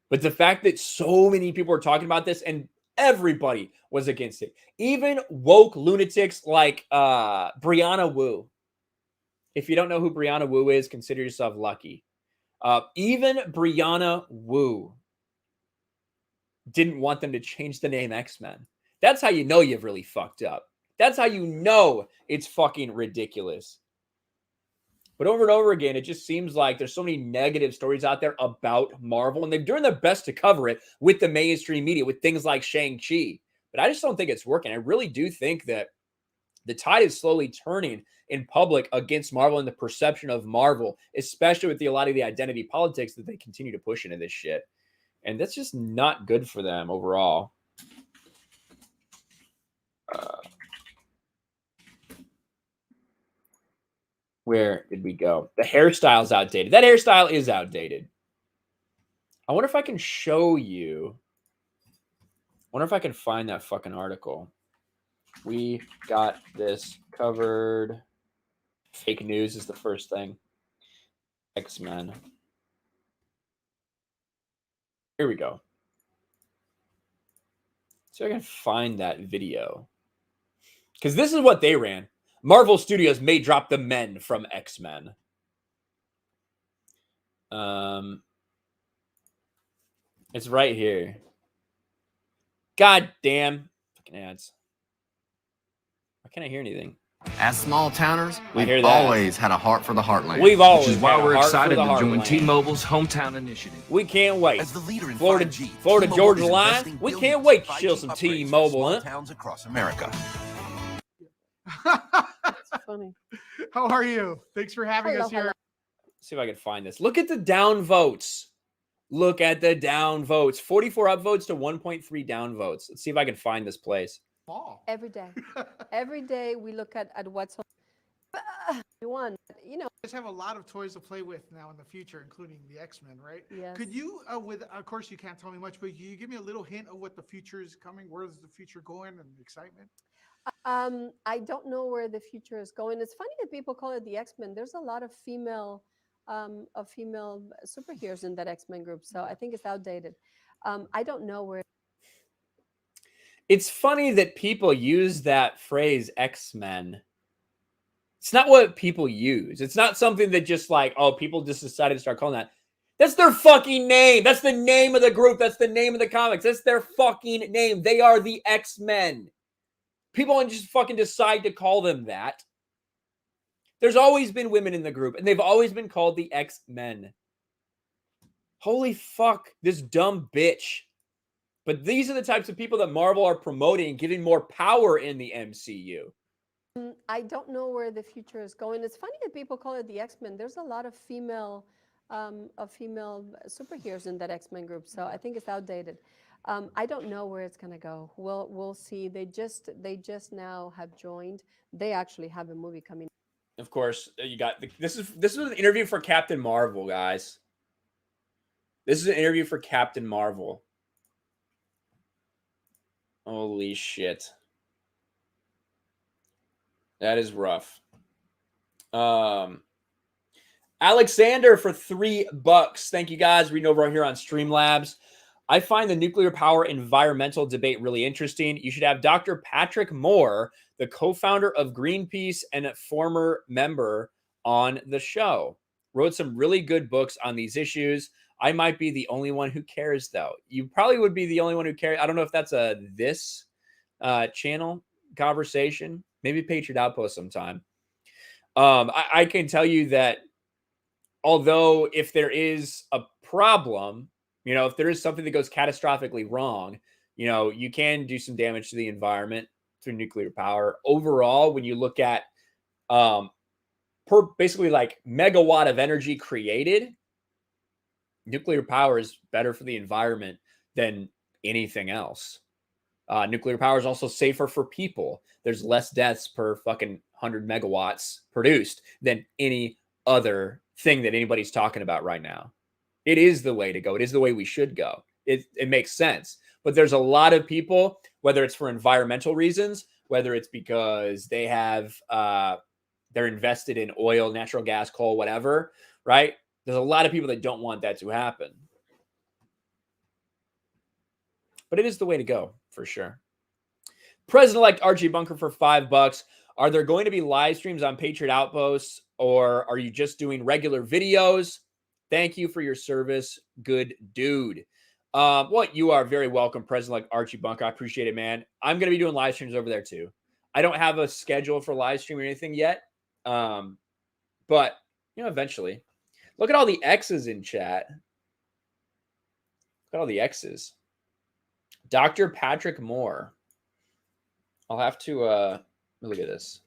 But the fact that so many people are talking about this and everybody was against it. Even woke lunatics like Brianna Wu. If you don't know who Brianna Wu is, consider yourself lucky. Even Brianna Wu didn't want them to change the name X-Men. That's how you know you've really fucked up. That's how you know it's fucking ridiculous. But over and over again, it just seems like there's so many negative stories out there about Marvel, and they're doing their best to cover it with the mainstream media, with things like Shang-Chi. But I just don't think it's working. I really do think that the tide is slowly turning in public against Marvel and the perception of Marvel, especially with a lot of the identity politics that they continue to push into this shit. And that's just not good for them overall. Where did we go? The hairstyle's outdated. That hairstyle is outdated. I wonder if I can show you. I wonder if I can find that fucking article. We got this covered. Fake news is the first thing. X-Men. Here we go. So I can find that video. Because this is what they ran. Marvel Studios may drop the men from X-Men. It's right here. God damn. Fucking ads. Why can't I hear anything? As small towners, we've hear that. always had a heart for the heartland. We've always Which is why had a we're heart for excited the to join heartland. T-Mobile's Hometown Initiative. We can't wait. As the leader in Florida 5G, Georgia T-Mobile is line. investing We billions can't in wait to 5G chill some upgrades T-Mobile, for small huh? towns across America. That's funny. How are you? Thanks for having us here. See if I can find this. Look at the down votes. Look at the down votes. 44 up votes to 1.3 down votes. Let's see if I can find this place. Every day. Every day we look at what's you want. You know. Just have a lot of toys to play with now in the future, including the X-Men, right? Yes. Could you, of course you can't tell me much, but can you give me a little hint of what the future is coming? Where's the future going and excitement? I don't know where the future is going. It's funny that people call it the X-Men. There's a lot of female superheroes in that X-Men group, so I think it's outdated. I don't know where. It's funny that people use that phrase X-Men. It's not what people use. It's not something that just like, oh, people just decided to start calling that. That's their fucking name. That's the name of the group. That's the name of the comics. That's their fucking name. They are the X-Men. People just fucking decide to call them that. There's always been women in the group, and they've always been called the X-Men. Holy fuck, this dumb bitch. But these are the types of people that Marvel are promoting, giving more power in the MCU. I don't know where the future is going. It's funny that people call it the X-Men. There's a lot of female superheroes in that X-Men group, so I think it's outdated. I don't know where it's gonna go. We'll see. They just now have joined. They actually have a movie coming. Of course, you got this is an interview for Captain Marvel, guys. This is an interview for Captain Marvel. Holy shit. That is rough. Alexander for $3. Thank you guys. Reading over here on Streamlabs. I find the nuclear power environmental debate really interesting. You should have Dr. Patrick Moore, the co-founder of Greenpeace and a former member, on the show. Wrote some really good books on these issues. I might be the only one who cares, though. You probably would be the only one who cares. I don't know if that's a this channel conversation. Maybe Patriot Outpost sometime. I can tell you that although if there is a problem, you know, if there is something that goes catastrophically wrong, you know, you can do some damage to the environment through nuclear power. Overall, when you look at per basically like megawatt of energy created, nuclear power is better for the environment than anything else. Nuclear power is also safer for people. There's less deaths per fucking 100 megawatts produced than any other thing that anybody's talking about right now. It is the way to go. It is the way we should go. It makes sense. But there's a lot of people, whether it's for environmental reasons, whether it's because they have they're invested in oil, natural gas, coal, whatever, right? There's a lot of people that don't want that to happen. But it is the way to go, for sure. President-elect Archie Bunker for $5. Are there going to be live streams on Patriot Outposts, or are you just doing regular videos? Thank you for your service. Good dude. Well, you are very welcome, President-elect Archie Bunker. I appreciate it, man. I'm going to be doing live streams over there, too. I don't have a schedule for live stream or anything yet. But, you know, eventually. Look at all the X's in chat. Look at all the X's. Dr. Patrick Moore. I'll have to look at this.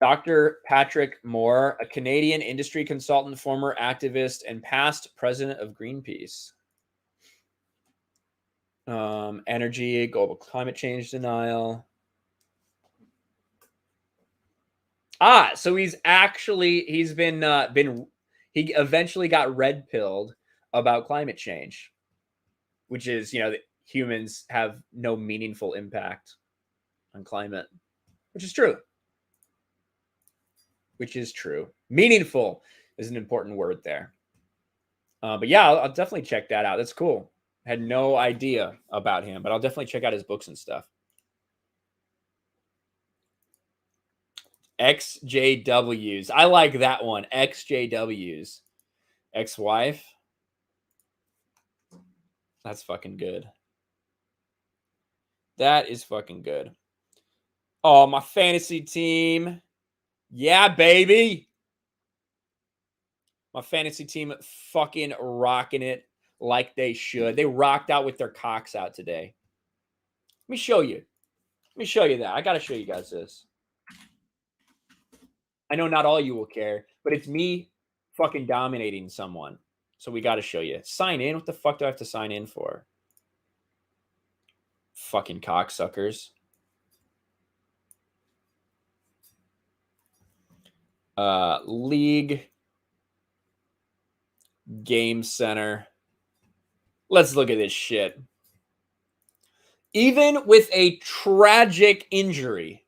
Dr. Patrick Moore, a Canadian industry consultant, former activist, and past president of Greenpeace. Energy, global climate change denial. So he eventually got red pilled about climate change, which is, you know, that humans have no meaningful impact on climate, which is true. Which is true. Meaningful is an important word there. But yeah, I'll definitely check that out. That's cool. I had no idea about him, but I'll definitely check out his books and stuff. XJWs. I like that one. XJWs. Ex-wife. That's fucking good. That is fucking good. Oh, my fantasy team. Yeah, baby. My fantasy team fucking rocking it like they should. They rocked out with their cocks out today. Let me show you. Let me show you that. I got to show you guys this. I know not all you will care, but it's me fucking dominating someone. So we got to show you. Sign in? What the fuck do I have to sign in for? Fucking cocksuckers. League. Game Center. Let's look at this shit. Even with a tragic injury,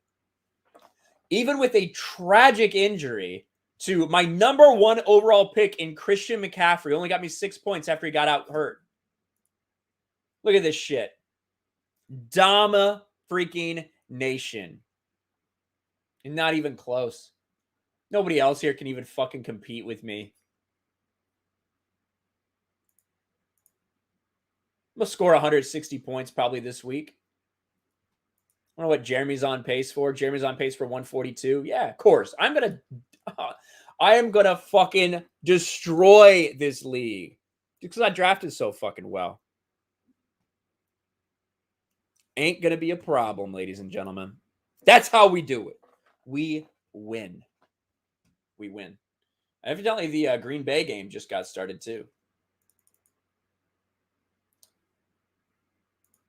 to my #1 overall pick in Christian McCaffrey, only got me 6 points after he got out hurt. Look at this shit. Dama freaking Nation. And not even close. Nobody else here can even fucking compete with me. I'm going to score 160 points probably this week. I don't know what Jeremy's on pace for. Jeremy's on pace for 142. Yeah, of course. I am going to fucking destroy this league because I drafted so fucking well. Ain't going to be a problem, ladies and gentlemen. That's how we do it. We win. We win. Evidently, the Green Bay game just got started too.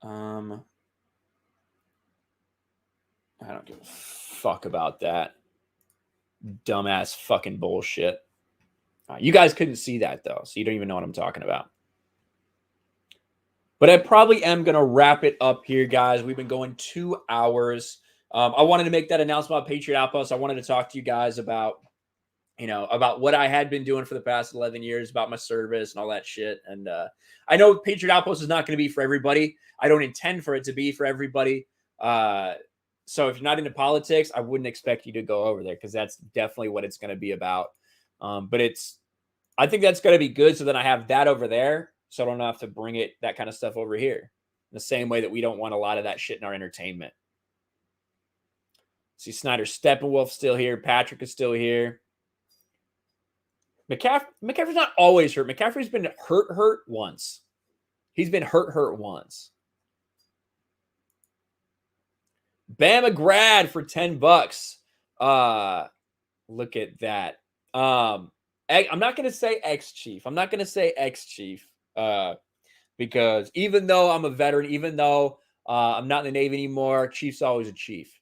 I don't give a fuck about that. Dumbass fucking bullshit. You guys couldn't see that, though, so you don't even know what I'm talking about. But I probably am going to wrap it up here, guys. We've been going 2 hours. I wanted to make that announcement about Patriot Outpost. I wanted to talk to you guys about, about what I had been doing for the past 11 years, about my service and all that shit. And I know Patriot Outpost is not going to be for everybody. I don't intend for it to be for everybody. So if you're not into politics, I wouldn't expect you to go over there because that's definitely what it's going to be about. But I think that's going to be good. So then I have that over there. So I don't have to bring that kind of stuff over here. In the same way that we don't want a lot of that shit in our entertainment. See, Snyder Steppenwolf still here. Patrick is still here. McCaffrey's not always hurt. McCaffrey's been hurt once. He's been hurt once. Bama grad for $10. Look at that. I'm not going to say ex-chief. I'm not going to say ex-chief because even though I'm a veteran, even though I'm not in the Navy anymore, chief's always a chief.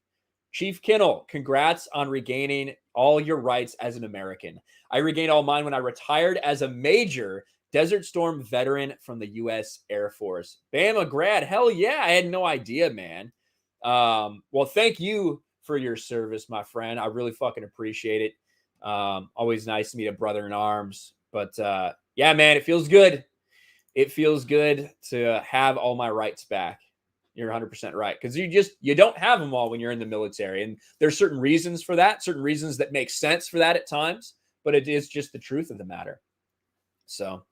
Chief Kinnell, congrats on regaining all your rights as an American. I regained all mine when I retired as a Major Desert Storm veteran from the U.S. Air Force. Bama grad, hell yeah, I had no idea, man. Well, thank you for your service, my friend. I really fucking appreciate it. Always nice to meet a brother in arms. But yeah, man, it feels good. It feels good to have all my rights back. You're 100% right. Because you don't have them all when you're in the military. And there's certain reasons for that, certain reasons that make sense for that at times. But it is just the truth of the matter. So.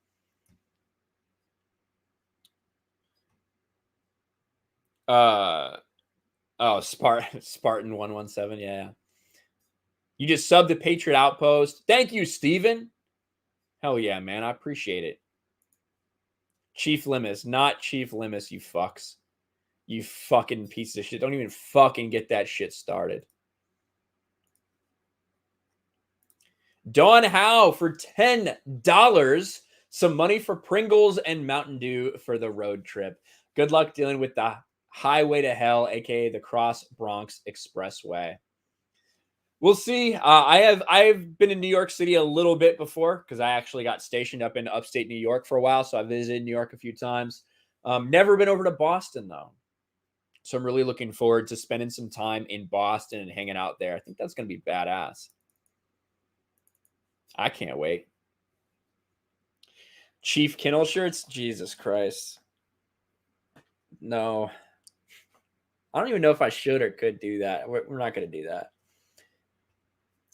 Oh, Spartan 117. Yeah. You just subbed the Patriot Outpost. Thank you, Steven. Hell yeah, man. I appreciate it. Chief Limus, not Chief Limus, you fucks. You fucking piece of shit. Don't even fucking get that shit started. Dawn Howe for $10. Some money for Pringles and Mountain Dew for the road trip. Good luck dealing with the highway to hell, aka the Cross Bronx Expressway. We'll see. I've been in New York City a little bit before because I actually got stationed up in upstate New York for a while. So I visited New York a few times. Never been over to Boston though. So I'm really looking forward to spending some time in Boston and hanging out there. I think that's going to be badass. I can't wait. Chief Kinnell shirts? Jesus Christ. No. I don't even know if I should or could do that. We're not going to do that.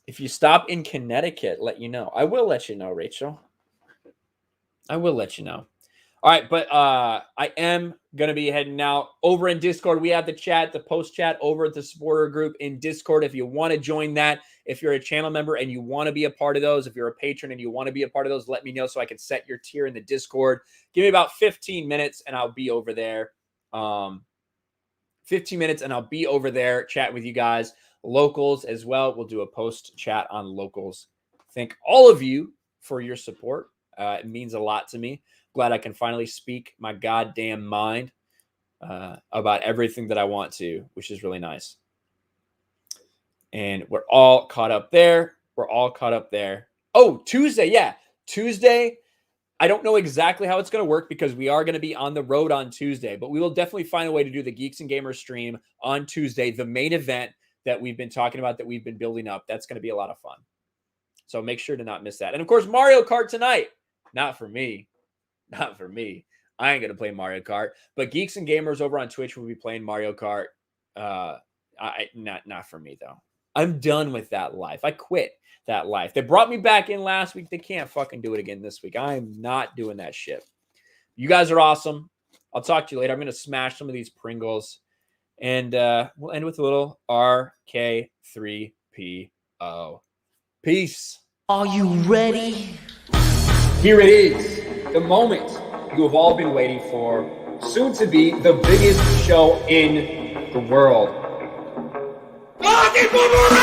If you stop in Connecticut, let you know. I will let you know, Rachel. I will let you know. All right, but I am going to be heading out over in Discord. We have the chat, the post chat over at the supporter group in Discord. If you want to join that, if you're a channel member and you want to be a part of those, if you're a patron and you want to be a part of those, let me know so I can set your tier in the Discord. Give me about 15 minutes and I'll be over there. 15 minutes and I'll be over there chatting with you guys. Locals as well. We'll do a post chat on locals. Thank all of you for your support. It means a lot to me. Glad I can finally speak my goddamn mind about everything that I want to, which is really nice. And we're all caught up there. We're all caught up there. Oh, Tuesday. Yeah. Tuesday. I don't know exactly how it's going to work because we are going to be on the road on Tuesday, but we will definitely find a way to do the Geeks and Gamers stream on Tuesday, the main event that we've been talking about, that we've been building up. That's going to be a lot of fun. So make sure to not miss that. And of course, Mario Kart tonight. Not for me. Not for me. I ain't going to play Mario Kart. But Geeks and Gamers over on Twitch will be playing Mario Kart. Not for me, though. I'm done with that life. I quit that life. They brought me back in last week. They can't fucking do it again this week. I am not doing that shit. You guys are awesome. I'll talk to you later. I'm going to smash some of these Pringles. And we'll end with a little RK3PO. Peace. Are you ready? Here it is, the moment you have all been waiting for, soon to be the biggest show in the world. Rocky Boomerang!